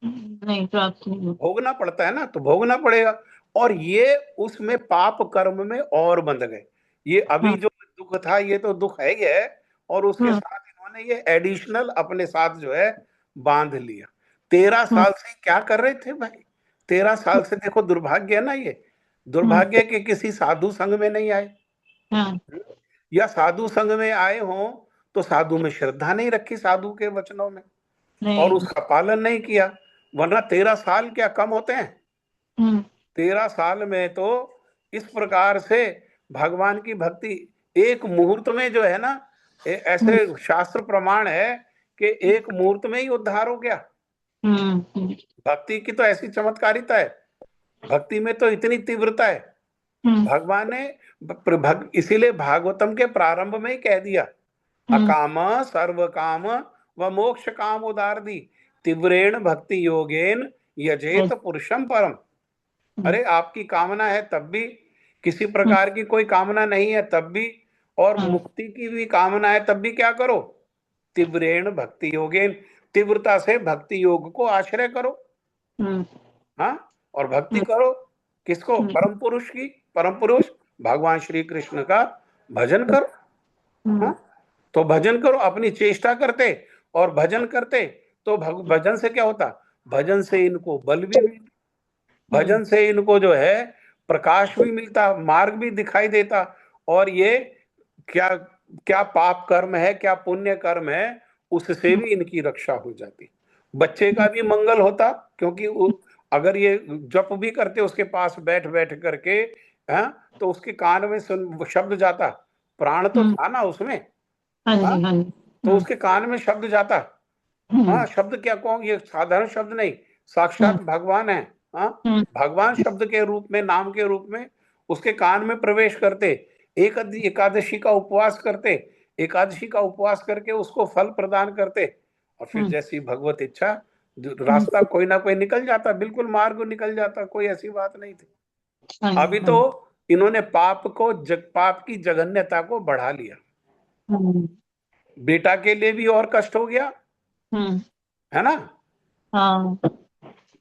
नहीं प्राप्त नहीं हुआ। भोगना पड़ता है ना, तो भोगना पड़ेगा। और ये उसमें पाप कर्म में और बंध गए। ये अभी जो दुख था ये तो दुख है ही है, और उसके साथ इन्होंने ये एडिशनल अपने साथ जो है बांध लिया। 13 साल से क्या कर रहे थे भाई? 13 साल से देखो दुर्भाग्य है ना, ये दुर्भाग्य के किसी साधु संघ में नहीं आए, या साधु संघ में आए हों तो साधु में श्रद्धा नहीं रखी, साधु के वचनों में, और उसका पालन नहीं किया। वरना 13 साल क्या कम होते हैं? 13 साल में तो इस प्रकार से भगवान की भक्ति एक मुहूर्त में जो है ना, ऐसे शास्त्र प्रमाण है कि एक मुहूर्त में ही उद्धार हो गया। भक्ति की तो ऐसी चमत्कारिता है, भक्ति में तो इतनी तीव्रता है। भगवान ने इसीलिए भागवतम के प्रारंभ में ही कह दिया, अकाम सर्व काम व मोक्ष काम उदारदी तीव्रेण भक्ति योगेन यजेत पुरुषम परम। अरे आपकी कामना है तब भी, किसी प्रकार की कोई कामना नहीं है तब भी, और मुक्ति की भी कामना है तब भी क्या करो? तीव्रेण भक्ति योगेन, तीव्रता से भक्ति योग को आश्रय करो। हाँ, और भक्ति करो किसको? परम पुरुष की। परम पुरुष भगवान श्री कृष्ण का भजन करो। हाँ, तो भजन करो अपनी चेष्टा करते, और भजन करते तो भजन से क्या होता? भजन से इनको बल भी मिलता, भजन से इनको जो है प्रकाश भी मिलता, मार्ग भी दिखाई देता, और ये क्या क्या पाप कर्म है क्या पुण्य कर्म है उससे भी इनकी रक्षा हो जाती। बच्चे का भी मंगल होता, क्योंकि अगर ये जप भी करते उसके पास बैठ बैठ करके, हाँ, तो उसके कान में शब्द जाता, प्राण तो था ना उसमें, हाँ, तो उसके कान में शब्द जाता। हाँ, शब्द क्या कहूँ, ये साधारण शब्द नहीं, साक्षात भगवान है। हाँ, भगवान शब्द के रूप में, नाम के रूप में उसके कान में प्रवेश करते। एकादशी का उपवास करते, एकादशी का उपवास करके उसको फल प्रदान करते, और फिर जैसी भगवत इच्छा रास्ता कोई ना कोई निकल जाता, बिल्कुल मार्ग निकल जाता, कोई ऐसी बात नहीं थी। अभी तो इन्होंने पाप की जघन्यता को बढ़ा लिया। बेटा के लिए भी और कष्ट हो गया, है ना?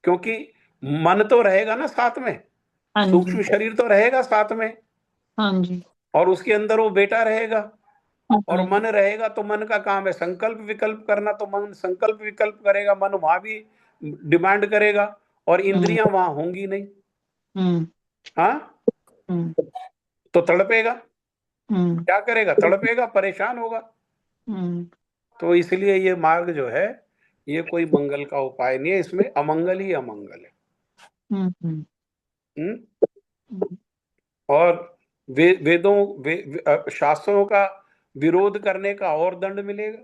क्योंकि मन तो रहेगा ना साथ में, सूक्ष्म शरीर तो रहेगा साथ में, और उसके अंदर वो बेटा रहेगा, और मन रहेगा। तो मन का काम है संकल्प विकल्प करना, तो मन संकल्प विकल्प करेगा, मन वहां भी डिमांड करेगा, और इंद्रियां वहां होंगी नहीं। हाँ, तो तड़पेगा, क्या करेगा? तड़पेगा, परेशान होगा। तो इसलिए ये मार्ग जो है ये कोई मंगल का उपाय नहीं है, इसमें अमंगल ही अमंगल है। हम्म? हम्म, और वेदों शास्त्रों का विरोध करने का और दंड मिलेगा।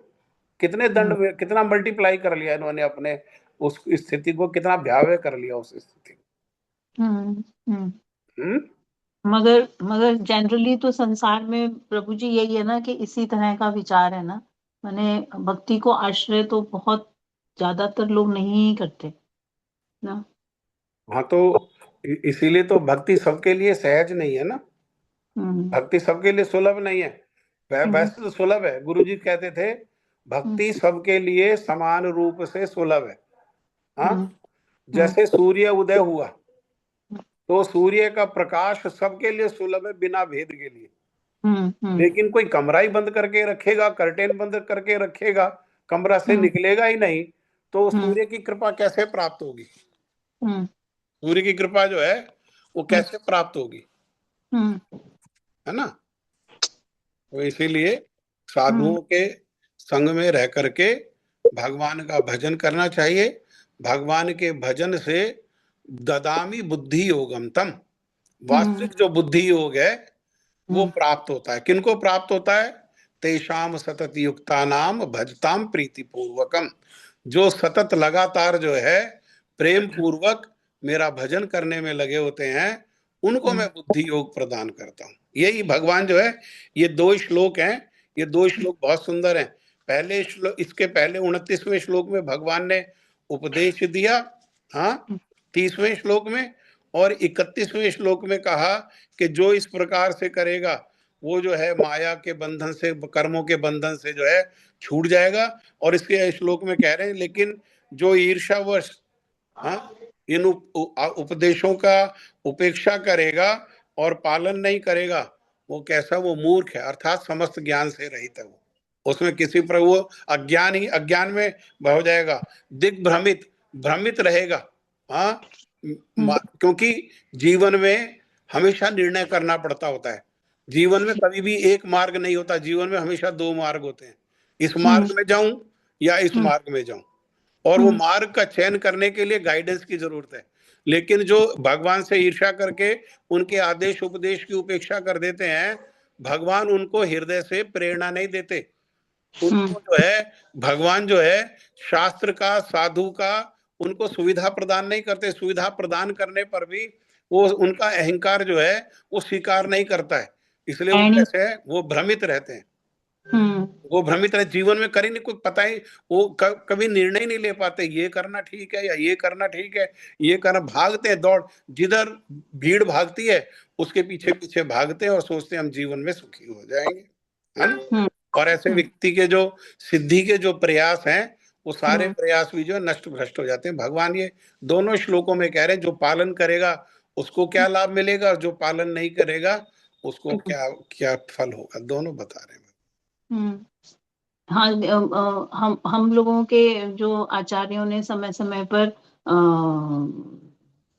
कितने दंड में कितना मल्टीप्लाई कर लिया इन्होंने अपने उस स्थिति को, कितना भयावह कर लिया उस स्थिति को। हम्म? मगर मगर जनरली तो संसार में प्रभु जी यही है ना कि इसी तरह का विचार है ना, माने भक्ति को आश्रय तो बहुत ज्यादातर लोग नहीं करते ना। हाँ, तो इसीलिए तो भक्ति सबके लिए सहज नहीं है ना। भक्ति सबके लिए सुलभ नहीं है। वैसे तो सुलभ है। गुरुजी कहते थे भक्ति सबके लिए समान रूप से सुलभ है। हाँ, जैसे सूर्य उदय हुआ तो सूर्य का प्रकाश सबके लिए सुलभ है बिना भेद के लिए। लेकिन कोई कमरा ही बंद करके रखेगा, कर्टेन बंद करके रखेगा, कमरा से निकलेगा ही नहीं, तो सूर्य की कृपा कैसे प्राप्त होगी? सूर्य की कृपा जो है वो कैसे प्राप्त होगी, है ना। तो इसीलिए साधुओं के संग में रह करके भगवान का भजन करना चाहिए। भगवान के भजन से ददामी बुद्धि योगम तम, वास्तविक जो बुद्धि योग है वो प्राप्त होता है। किनको प्राप्त होता है? तेषाम सतत युक्ता नाम भजताम प्रीति पूर्वकम, जो सतत लगातार जो है प्रेम पूर्वक मेरा भजन करने में लगे होते हैं, उनको मैं बुद्धि योग प्रदान करता हूँ। यही भगवान जो है, ये 2 श्लोक हैं, ये 2 श्लोक बहुत सुंदर हैं। पहले श्लोक, इसके पहले 29वें श्लोक में भगवान ने उपदेश दिया, हाँ, 30वें श्लोक में, और 31वें श्लोक में कहा कि जो इस प्रकार से करेगा वो जो है माया के बंधन से, कर्मों के बंधन से जो है छूट जाएगा। और इसके श्लोक में कह रहे हैं लेकिन जो ईर्ष्यावश, हाँ, इन उपदेशों का उपेक्षा करेगा और पालन नहीं करेगा, वो कैसा, वो मूर्ख है, अर्थात समस्त ज्ञान से रहित है। वो उसमें किसी पर वो अज्ञान ही अज्ञान में हो जाएगा, दिग्भ्रमित, भ्रमित रहेगा। हाँ, क्योंकि जीवन में हमेशा निर्णय करना पड़ता होता है। जीवन में कभी भी एक मार्ग नहीं होता, जीवन में हमेशा 2 मार्ग होते हैं, इस मार्ग में जाऊं या इस मार्ग में जाऊं। और वो मार्ग का चयन करने के लिए गाइडेंस की जरूरत है। लेकिन जो भगवान से ईर्ष्या करके उनके आदेश उपदेश की उपेक्षा कर देते हैं, भगवान उनको हृदय से प्रेरणा नहीं देते। उनको जो है भगवान जो है शास्त्र का, साधु का उनको सुविधा प्रदान नहीं करते। सुविधा प्रदान करने पर भी वो उनका अहंकार जो है वो स्वीकार नहीं करता है। इसलिए वो कैसे है, वो भ्रमित रहते हैं। वो भ्रमित रहे, जीवन में करें नहीं, कुछ पता ही, वो कभी निर्णय नहीं ले पाते, ये करना ठीक है या ये करना ठीक है, ये करना, भागते हैं, दौड़, जिधर भीड़ भागती है उसके पीछे पीछे भागते हैं और सोचते हैं हम जीवन में सुखी हो जाएंगे, है ना। और ऐसे व्यक्ति के जो सिद्धि के जो प्रयास हैं वो सारे प्रयास भी जो नष्ट भ्रष्ट हो जाते हैं। भगवान ये दोनों श्लोकों में कह रहे हैं जो पालन करेगा उसको क्या लाभ मिलेगा और जो पालन नहीं करेगा उसको क्या क्या फल होगा, दोनों बता रहे हैं। हाँ, हम लोगों के जो आचार्यों ने समय समय पर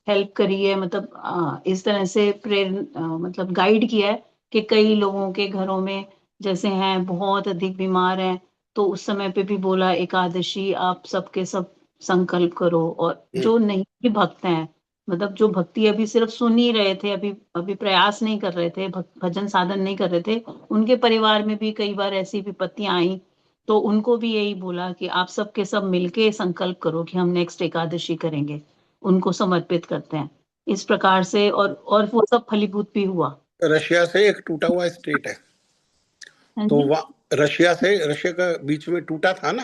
हेल्प करी है, मतलब इस तरह से मतलब गाइड किया है कि कई लोगों के घरों में जैसे हैं बहुत अधिक बीमार हैं, तो उस समय पे भी बोला एकादशी आप सबके सब संकल्प करो। और जो नहीं भी भक्त हैं, मतलब जो भक्ति अभी सिर्फ सुन ही रहे थे, अभी प्रयास नहीं कर रहे थे, भजन साधन नहीं कर रहे थे, उनके परिवार में भी कई बार ऐसी विपत्तियां आई, तो उनको भी यही बोला कि आप सबके सब मिलके संकल्प करो कि हम नेक्स्ट एकादशी करेंगे, उनको समर्पित करते हैं इस प्रकार से। और वो सब फलीभूत भी हुआ। रशिया से एक टूटा हुआ स्टेट है, तो रशिया का बीच में टूटा था ना,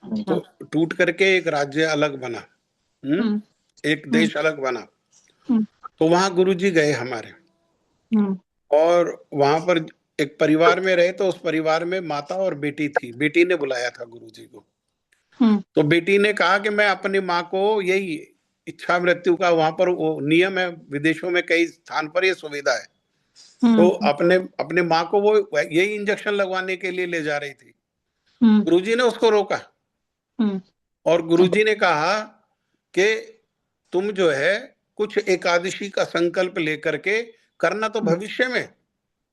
तो टूट करके एक राज्य अलग बना, एक देश अलग बना। तो वहां गुरुजी गए हमारे, और वहां पर एक परिवार में रहे, तो उस परिवार में माता और बेटी थी। बेटी ने बुलाया था गुरुजी को, तो बेटी ने कहा कि मैं अपनी माँ को, यही इच्छा मृत्यु का वहां पर वो नियम है, विदेशों में कई स्थान पर ये सुविधा है, तो अपने माँ को वो यही इंजेक्शन लगवाने के लिए ले जा रही थी। गुरुजी ने उसको रोका और गुरुजी ने कहा कि तुम जो है कुछ एकादशी का संकल्प लेकर के करना तो भविष्य में,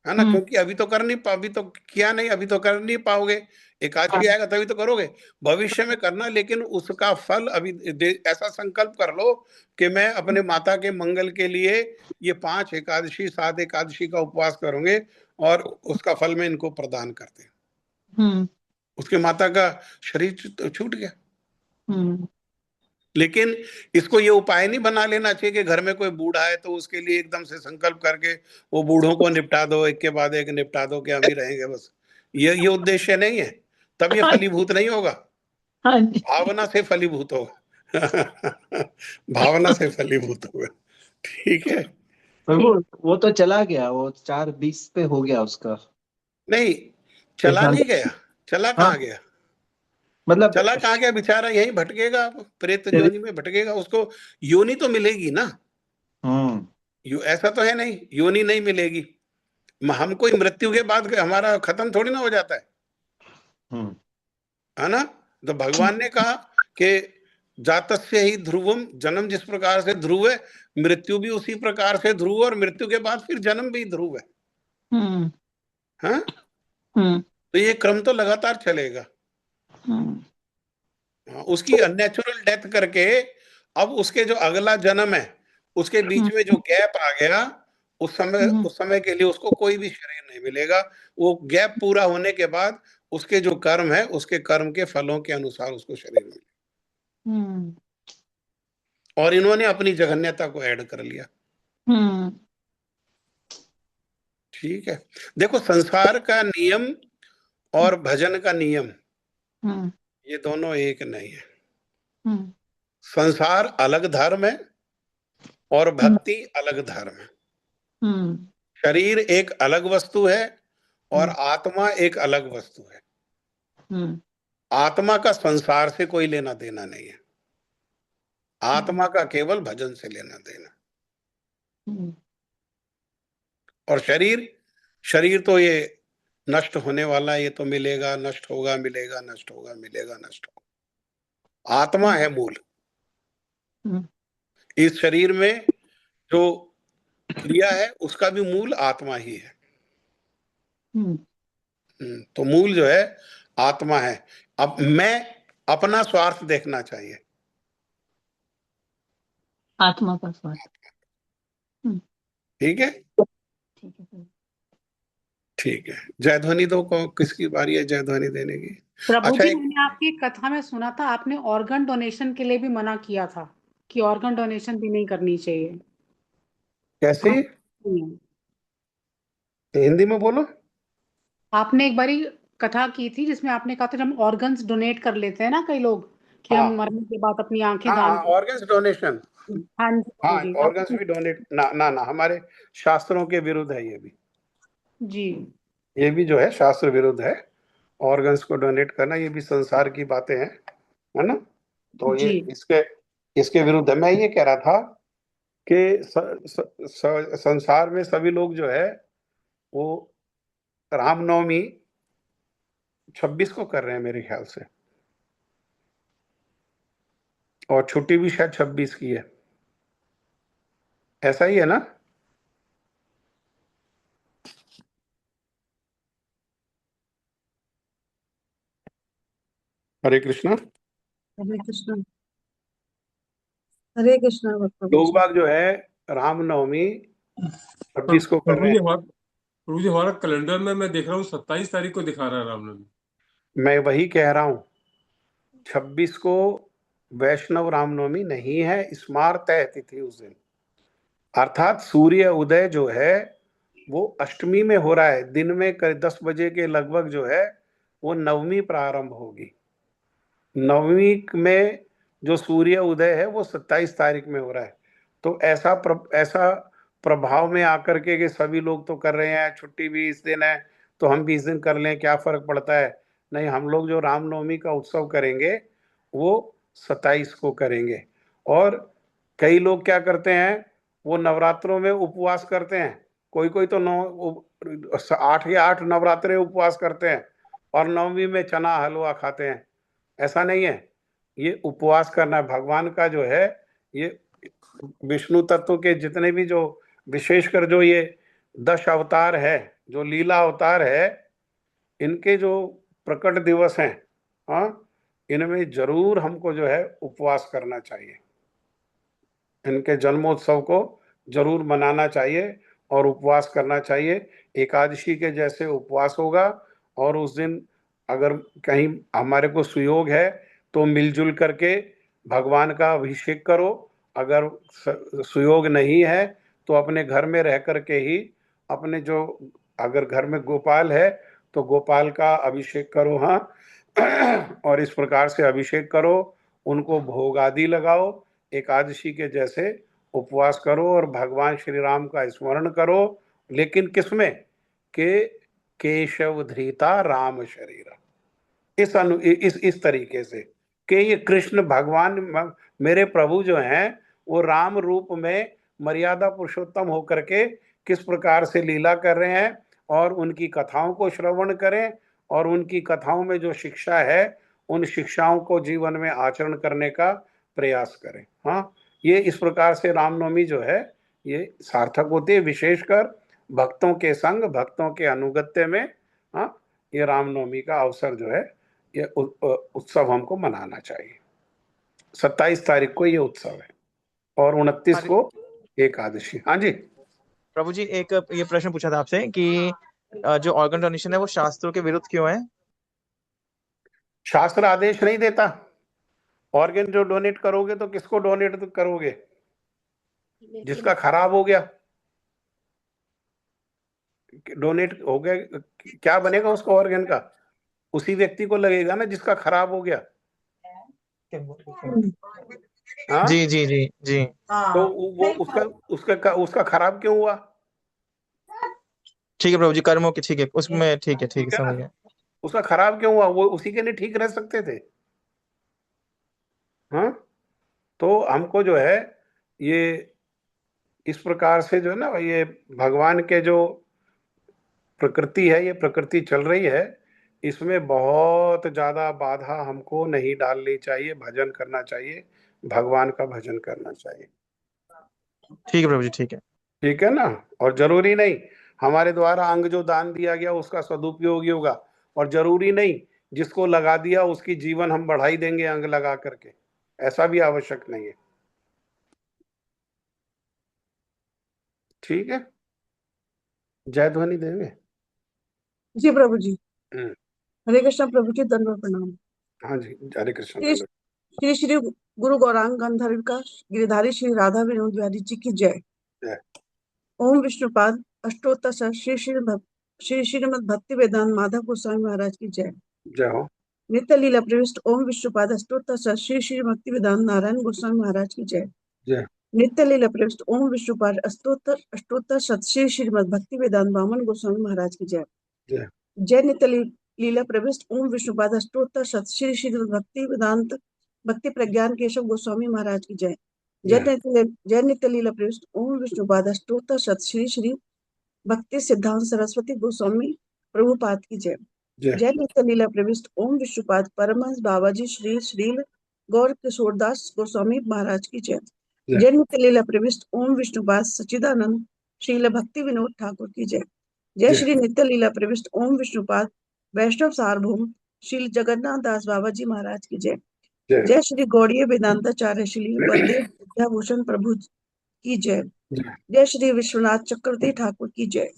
है ना, क्योंकि अभी तो अभी तो किया नहीं, अभी तो कर नहीं पाओगे, एकादशी आएगा तभी तो करोगे, भविष्य में करना, लेकिन उसका फल अभी ऐसा संकल्प कर लो कि मैं अपने माता के मंगल के लिए ये 5 एकादशी 7 एकादशी का उपवास करूंगे और उसका फल मैं इनको प्रदान करते हैं। उसके माता का शरीर छूट गया। लेकिन इसको ये उपाय नहीं बना लेना चाहिए कि घर में कोई बूढ़ा है तो उसके लिए एकदम से संकल्प करके वो बूढ़ों को निपटा दो, एक के बाद एक निपटा दो कि हम ही रहेंगे बस। ये उद्देश्य नहीं है, तब ये फलीभूत नहीं होगा, भावना से फलीभूत होगा। भावना से फलीभूत होगा, ठीक है। वो तो चला गया, वो 4:20 पे हो गया उसका। नहीं, चला नहीं गया, चला कहाँ गया, मतलब चला कहाँ गया बेचारा, यही भटकेगा, प्रेत योनि में भटकेगा, उसको योनि तो मिलेगी ना। ऐसा तो है नहीं योनि नहीं मिलेगी, हम कोई मृत्यु के बाद हमारा खत्म थोड़ी ना हो जाता है ना। तो भगवान ने कहा कि जातस्य ही ध्रुवम, जन्म जिस प्रकार से ध्रुव है, मृत्यु भी उसी प्रकार से ध्रुव, और मृत्यु के बाद फिर जन्म भी ध्रुव है। हाँ, तो ये क्रम तो लगातार चलेगा। उसकी अननेचुरल डेथ करके अब उसके जो अगला जन्म है उसके बीच में जो गैप आ गया, उस समय के लिए उसको कोई भी शरीर नहीं मिलेगा। वो गैप पूरा होने के बाद उसके जो कर्म है, उसके कर्म के फलों के अनुसार उसको शरीर मिलेगा। और इन्होंने अपनी जघन्यता को ऐड कर लिया। ठीक है, देखो संसार का नियम और भजन का नियम ये दोनों एक नहीं है। संसार अलग धर्म है और भक्ति अलग धर्म है। शरीर एक अलग वस्तु है और आत्मा एक अलग वस्तु है। आत्मा का संसार से कोई लेना देना नहीं है, आत्मा का केवल भजन से लेना देना। और शरीर तो ये नष्ट होने वाला, ये तो मिलेगा नष्ट होगा, मिलेगा नष्ट होगा, मिलेगा नष्ट होगा। आत्मा है मूल। इस शरीर में जो क्रिया है उसका भी मूल आत्मा ही है। तो मूल जो है आत्मा है। अब मैं अपना स्वार्थ देखना चाहिए, आत्मा का स्वार्थ। ठीक है, ठीक है। जय ध्वनि दो, को किसकी बारी है जय ध्वनि देने की? प्रभु अच्छा, जी, मैंने आपकी कथा में सुना था आपने ऑर्गन डोनेशन के लिए भी मना किया था कि ऑर्गन डोनेशन भी नहीं करनी चाहिए। कैसे? हिंदी में बोलो। आपने एक बारी कथा की थी जिसमें आपने कहा था जब हम ऑर्गन्स डोनेट कर लेते हैं ना कई लोग, कि हम मरने के बाद अपनी आंखें दान। ऑर्गन्स डोनेशन, हाँ जी, हाँ, जी ऑर्गन्स भी डोनेट ना हमारे शास्त्रों के विरुद्ध है ये भी। जी, ये भी जो है शास्त्र विरुद्ध है, ऑर्गन्स को डोनेट करना, ये भी संसार की बातें हैं, है ना। तो ये इसके विरुद्ध है। मैं ये कह रहा था कि संसार में सभी लोग जो है वो रामनवमी 26 को कर रहे हैं मेरे ख्याल से, और छुट्टी भी शायद 26 की है, ऐसा ही है ना। हरे कृष्णा। हरे कृष्ण, हरे कृष्ण। लोग बाग जो है रामनवमी 26 को कर रहे हैं। प्रभु जी हमारा कैलेंडर में मैं देख रहा हूँ 27 तारीख को दिखा रहा है रामनवमी। मैं वही कह रहा हूँ, 26 को वैष्णव रामनवमी नहीं है, स्मार्त है तिथि उस दिन, अर्थात सूर्य उदय जो है वो अष्टमी में हो रहा है, दिन में 10 बजे के लगभग जो है वो नवमी प्रारंभ होगी। नवमी में जो सूर्य उदय है वो 27 तारीख में हो रहा है। तो ऐसा प्रभाव में आकर के सभी लोग तो कर रहे हैं, छुट्टी भी इस दिन है तो हम भी इस दिन कर लें, क्या फर्क पड़ता है। नहीं, हम लोग जो रामनवमी का उत्सव करेंगे वो 27 को करेंगे। और कई लोग क्या करते हैं, वो नवरात्रों में उपवास करते हैं, कोई तो 8 या 8 नवरात्रे उपवास करते हैं और नवमी में चना हलवा खाते हैं। ऐसा नहीं है, ये उपवास करना है। भगवान का जो है ये विष्णु तत्व के जितने भी जो विशेषकर जो ये 10 अवतार है जो लीला अवतार है, इनके जो प्रकट दिवस हैं, हाँ, इनमें जरूर हमको जो है उपवास करना चाहिए। इनके जन्मोत्सव को जरूर मनाना चाहिए और उपवास करना चाहिए। एकादशी के जैसे उपवास होगा, और उस दिन अगर कहीं हमारे को सुयोग है तो मिलजुल करके भगवान का अभिषेक करो। अगर सुयोग नहीं है तो अपने घर में रह करके ही अपने जो, अगर घर में गोपाल है तो गोपाल का अभिषेक करो, हाँ, और इस प्रकार से अभिषेक करो, उनको भोग आदि लगाओ, एकादशी के जैसे उपवास करो और भगवान श्री राम का स्मरण करो। लेकिन किसमें? के केशव धृता राम शरीर, इस तरीके से कि ये कृष्ण भगवान मेरे प्रभु जो हैं वो राम रूप में मर्यादा पुरुषोत्तम होकर के किस प्रकार से लीला कर रहे हैं, और उनकी कथाओं को श्रवण करें, और उनकी कथाओं में जो शिक्षा है उन शिक्षाओं को जीवन में आचरण करने का प्रयास करें। हाँ, ये इस प्रकार से रामनवमी जो है ये सार्थक होती है, विशेषकर भक्तों के संग, भक्तों के अनुगत्य में। हाँ, ये रामनवमी का अवसर जो है ये उत्सव हमको मनाना चाहिए। 27 तारीख को ये उत्सव है और 29 को एकादशी। हाँ जी प्रभु जी, एक ये प्रश्न पूछा था आपसे कि जो ऑर्गन डोनेशन है वो शास्त्रों के विरुद्ध क्यों है? शास्त्र आदेश नहीं देता। ऑर्गन जो डोनेट करोगे तो किसको डोनेट करोगे? जिसका खराब हो गया, डोनेट हो गया, क्या बनेगा उसका ऑर्गन का? उसी व्यक्ति को लगेगा ना जिसका खराब हो गया। हाँ? जी जी जी जी। तो वो उसका खराब क्यों हुआ? ठीक है प्रभु जी, कर्मों की, ठीक है उसमें, ठीक है ठीक है समझ ना? गया। उसका खराब क्यों हुआ? वो उसी के लिए ठीक रह सकते थे। हाँ, तो हमको जो है ये इस प्रकार से जो है ना, ये भगवान के जो प्रकृति है, ये प्रकृति चल रही है, इसमें बहुत ज्यादा बाधा हमको नहीं डालनी चाहिए। भजन करना चाहिए, भगवान का भजन करना चाहिए। ठीक है प्रभु जी, ठीक है। ठीक है ना? और जरूरी नहीं हमारे द्वारा अंग जो दान दिया गया उसका सदुपयोग ही होगा, और जरूरी नहीं जिसको लगा दिया उसकी जीवन हम बढ़ाई देंगे अंग लगा करके, ऐसा भी आवश्यक नहीं है। ठीक है, जय ध्वनि देंगे। जी प्रभु जी। हम्म, हरे कृष्ण प्रभु जी, दंडवत प्रणाम। हाँ जी, हरे कृष्ण। श्री श्री श्री गुरु गौरांग गंधर्व का गिरिधारी श्री राधा विनोद बिहारी जी की जय। जय। ओम विष्णुपाद अष्टोत्तर श्री श्री श्रीमद भक्ति वेदांत माधव गोस्वामी महाराज की जय। जय हो। नित्य लीला प्रविष्ट ओम विष्णुपाद अष्टोत्तर श्री श्री भक्ति वेदांत नारायण गोस्वामी महाराज की जय। जय। नित्य लीला प्रविष्ट ओम विष्णुपाद अष्टोत्तर श्री श्रीमद भक्ति वेदांत वामन गोस्वामी महाराज की जय। जय। जय नित्य लीला प्रविष्ट ओम विष्णुपाद अष्टोत्तर श्री श्रीमद भक्ति वेदांत भक्ति प्रज्ञान केशव गोस्वामी महाराज की जय। जय नित्य लीला प्रविष्ट ओम विष्णुपाद अष्टोत्तर श्री श्री भक्ति सिद्धांत सरस्वती गोस्वामी प्रभुपाद की जय। जय नित्य लीला प्रविष्ट ओम विष्णुपाद परमहंस बाबाजी श्री श्रील गौर किशोरदास गोस्वामी महाराज की जय। जय नित्य लीला प्रविष्ट ओम विष्णुपाद सच्चिदानंद श्रील भक्ति विनोद ठाकुर की जय। जय श्री नित्य लीला प्रविष्ट ओम विष्णुपाद वैष्णव सार्वभौम श्री जगन्नाथ दास बाबा जी महाराज की जय। जय श्री गौड़ीय वेदांताचार्य श्री बलदेव विद्याभूषण प्रभु की जय। जय श्री विश्वनाथ चक्रवर्ती ठाकुर की जय।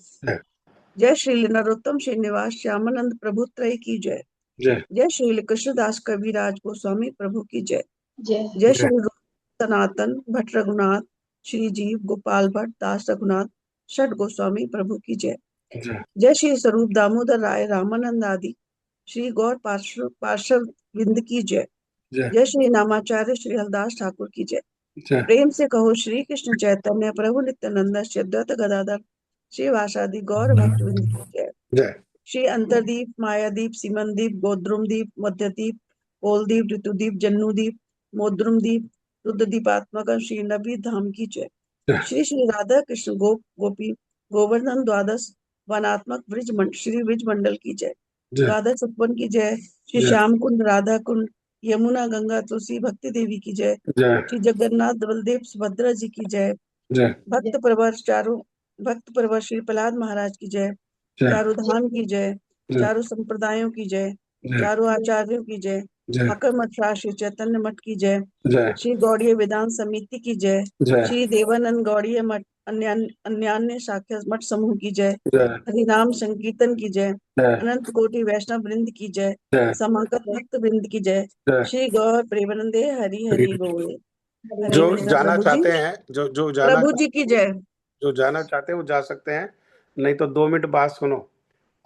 जय श्री नरोत्तम श्रीनिवास श्यामानंद प्रभु त्रय की जय। जय श्री कृष्णदास कविराज गोस्वामी प्रभु की जय। जय श्री सनातन भट्ट रघुनाथ श्री जीव गोपाल भट्ट दास रघुनाथ षट गोस्वामी प्रभु की जय। जय श्री स्वरूप दामोदर राय रामानंद आदि श्री गौर पार्षद विंद की जय। जय श्री नामाचार्य श्री हरदास ठाकुर की जय। प्रेम से कहो श्री कृष्ण चैतन्य प्रभु नित्यानंद श्री अद्वैत गदाधर श्री वासादि गौर भक्त विंद की जय। श्री अंतरदीप मायादीप सीमनदीप गोद्रुमदीप मध्यदीप कोलदीप ऋतुदीप जन्नुदीप मोद्रुमदीप रुद्रदीपात्मक श्री नबी धाम की जय। श्री श्री राधा कृष्ण गोपी गोवर्धन द्वादश वनात्मक श्री ब्रिज मंडल की जय। राधा छप्पन की जय। श्री श्याम कुंड राधा कुंड यमुना गंगा तुलसी भक्ति देवी की जय। श्री जगन्नाथ बलदेव सुभद्रा जी की जय। भक्त प्रवर श्री प्रहलाद महाराज की जय। जय चारों धाम की जय, जय चारों संप्रदायों की जय, जय चारों आचार्यों की जय, जय ठाकर मठ श्री चैतन्य मठ की जय, जय श्री गौड़ीय वेदांत समिति की जय, जय श्री देवानंद गौड़ीय मठ अन्यान्य शाखा मठ समूह की जय, जय हरिनाम संकीर्तन की जय, जय अनंत कोटि वैष्णव वृंद की जय, जय समागत भक्त वृंद की जय, जय। श्री गौर प्रेमानंदे हरि हरि बोल। हरे जो कृष्णा जाना प्रभु जी, चाहते हैं, जो जाना प्रभु जी की जय। जो जाना चाहते हैं वो जा सकते हैं, नहीं तो 2 मिनट बात सुनो।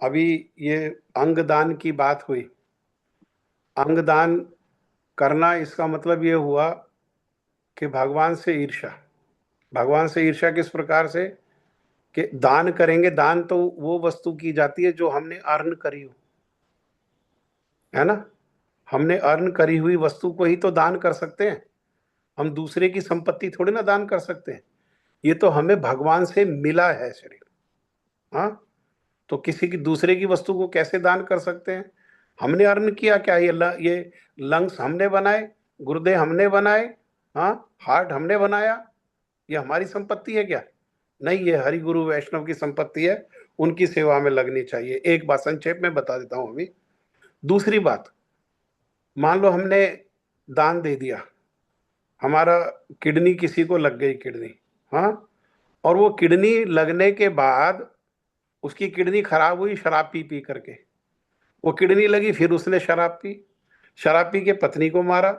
अभी ये अंगदान की बात हुई। अंगदान करना इसका मतलब ये हुआ कि भगवान से ईर्ष्या। भगवान से ईर्ष्या किस प्रकार से कि दान करेंगे। दान तो वो वस्तु की जाती है जो हमने अर्न करी हो, है ना। हमने अर्न करी हुई वस्तु को ही तो दान कर सकते हैं। हम दूसरे की संपत्ति थोड़ी ना दान कर सकते हैं। ये तो हमें भगवान से मिला है शरीर। हाँ, तो किसी की दूसरे की वस्तु को कैसे दान कर सकते हैं? हमने अर्न किया क्या? ये लंग्स हमने बनाए, गुर्दे हमने बनाए, हाँ, हार्ट हमने बनाया, ये हमारी संपत्ति है क्या? नहीं, ये हरि गुरु वैष्णव की संपत्ति है, उनकी सेवा में लगनी चाहिए। एक बात संक्षेप में बता देता हूं अभी। दूसरी बात, मान लो हमने दान दे दिया, हमारा किडनी किसी को लग गई किडनी, हाँ, और वो किडनी लगने के बाद उसकी किडनी खराब हुई शराब पी पी करके। वो किडनी लगी, फिर उसने शराब पी, शराब पी के पत्नी को मारा।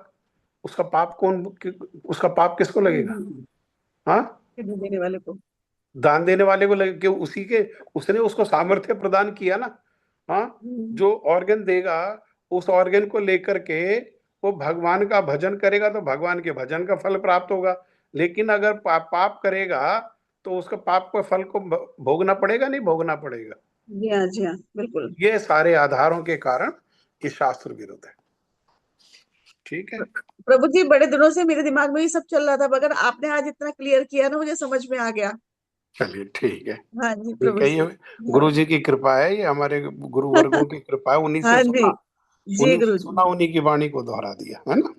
उसका पाप किसको लगेगा? हाँ, किडनी देने वाले को, दान देने वाले को लगे, कि उसने उसको सामर्थ्य प्रदान किया ना। हाँ, जो ऑर्गन देगा उस ऑर्गन को लेकर के वो भगवान का भजन करेगा तो भगवान के भजन का फल प्राप्त होगा। लेकिन अगर पाप करेगा तो उसका पाप का फल को भोगना पड़ेगा, नहीं भोगना पड़ेगा। जी हाँ बिल्कुल। ये सारे आधारों के कारण ये शास्त्र विरुद्ध है। ठीक है प्रभु जी, बड़े दिनों से मेरे दिमाग में ये सब चल रहा था, मगर आपने आज इतना क्लियर किया ना, मुझे समझ में आ गया। चलिए ठीक है। हाँ जी ठीक प्रभु है, जी। ये गुरु जी की कृपा है, ये हमारे गुरुवर्गों की कृपा है। उन्हीं हाँ से जी, सुना, जी गुरु जी। उन्हीं की वाणी को दोहरा दिया, है ना।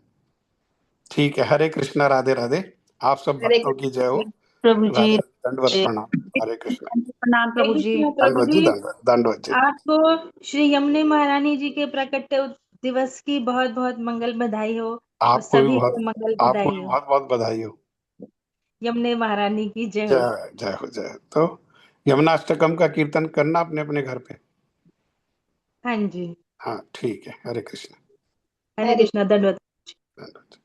ठीक है, हरे कृष्णा, राधे राधे। आप सब हरे भक्तों की जय हो। प्रभु जी। राधे, दंडवत प्रणाम। हरे कृष्णा, प्रणाम प्रभु जी। दंडवत प्रभु जी, जी, दंडवत, दंडवत जी। आपको श्री यमुने महारानी जी के प्रकट दिवस की बहुत बहुत मंगल बधाई हो, और आपको भी सभी बहुत को मंगल आपको बधाई भी हो। बहुत बहुत बधाई हो। यमुने महारानी की जय हो। जय जय हो, जय। तो यमुनाष्टकम का कीर्तन करना अपने अपने घर पे। हाँ जी, हाँ ठीक है, हरे कृष्णा, हरे कृष्णा, दंडवत। दंडवत।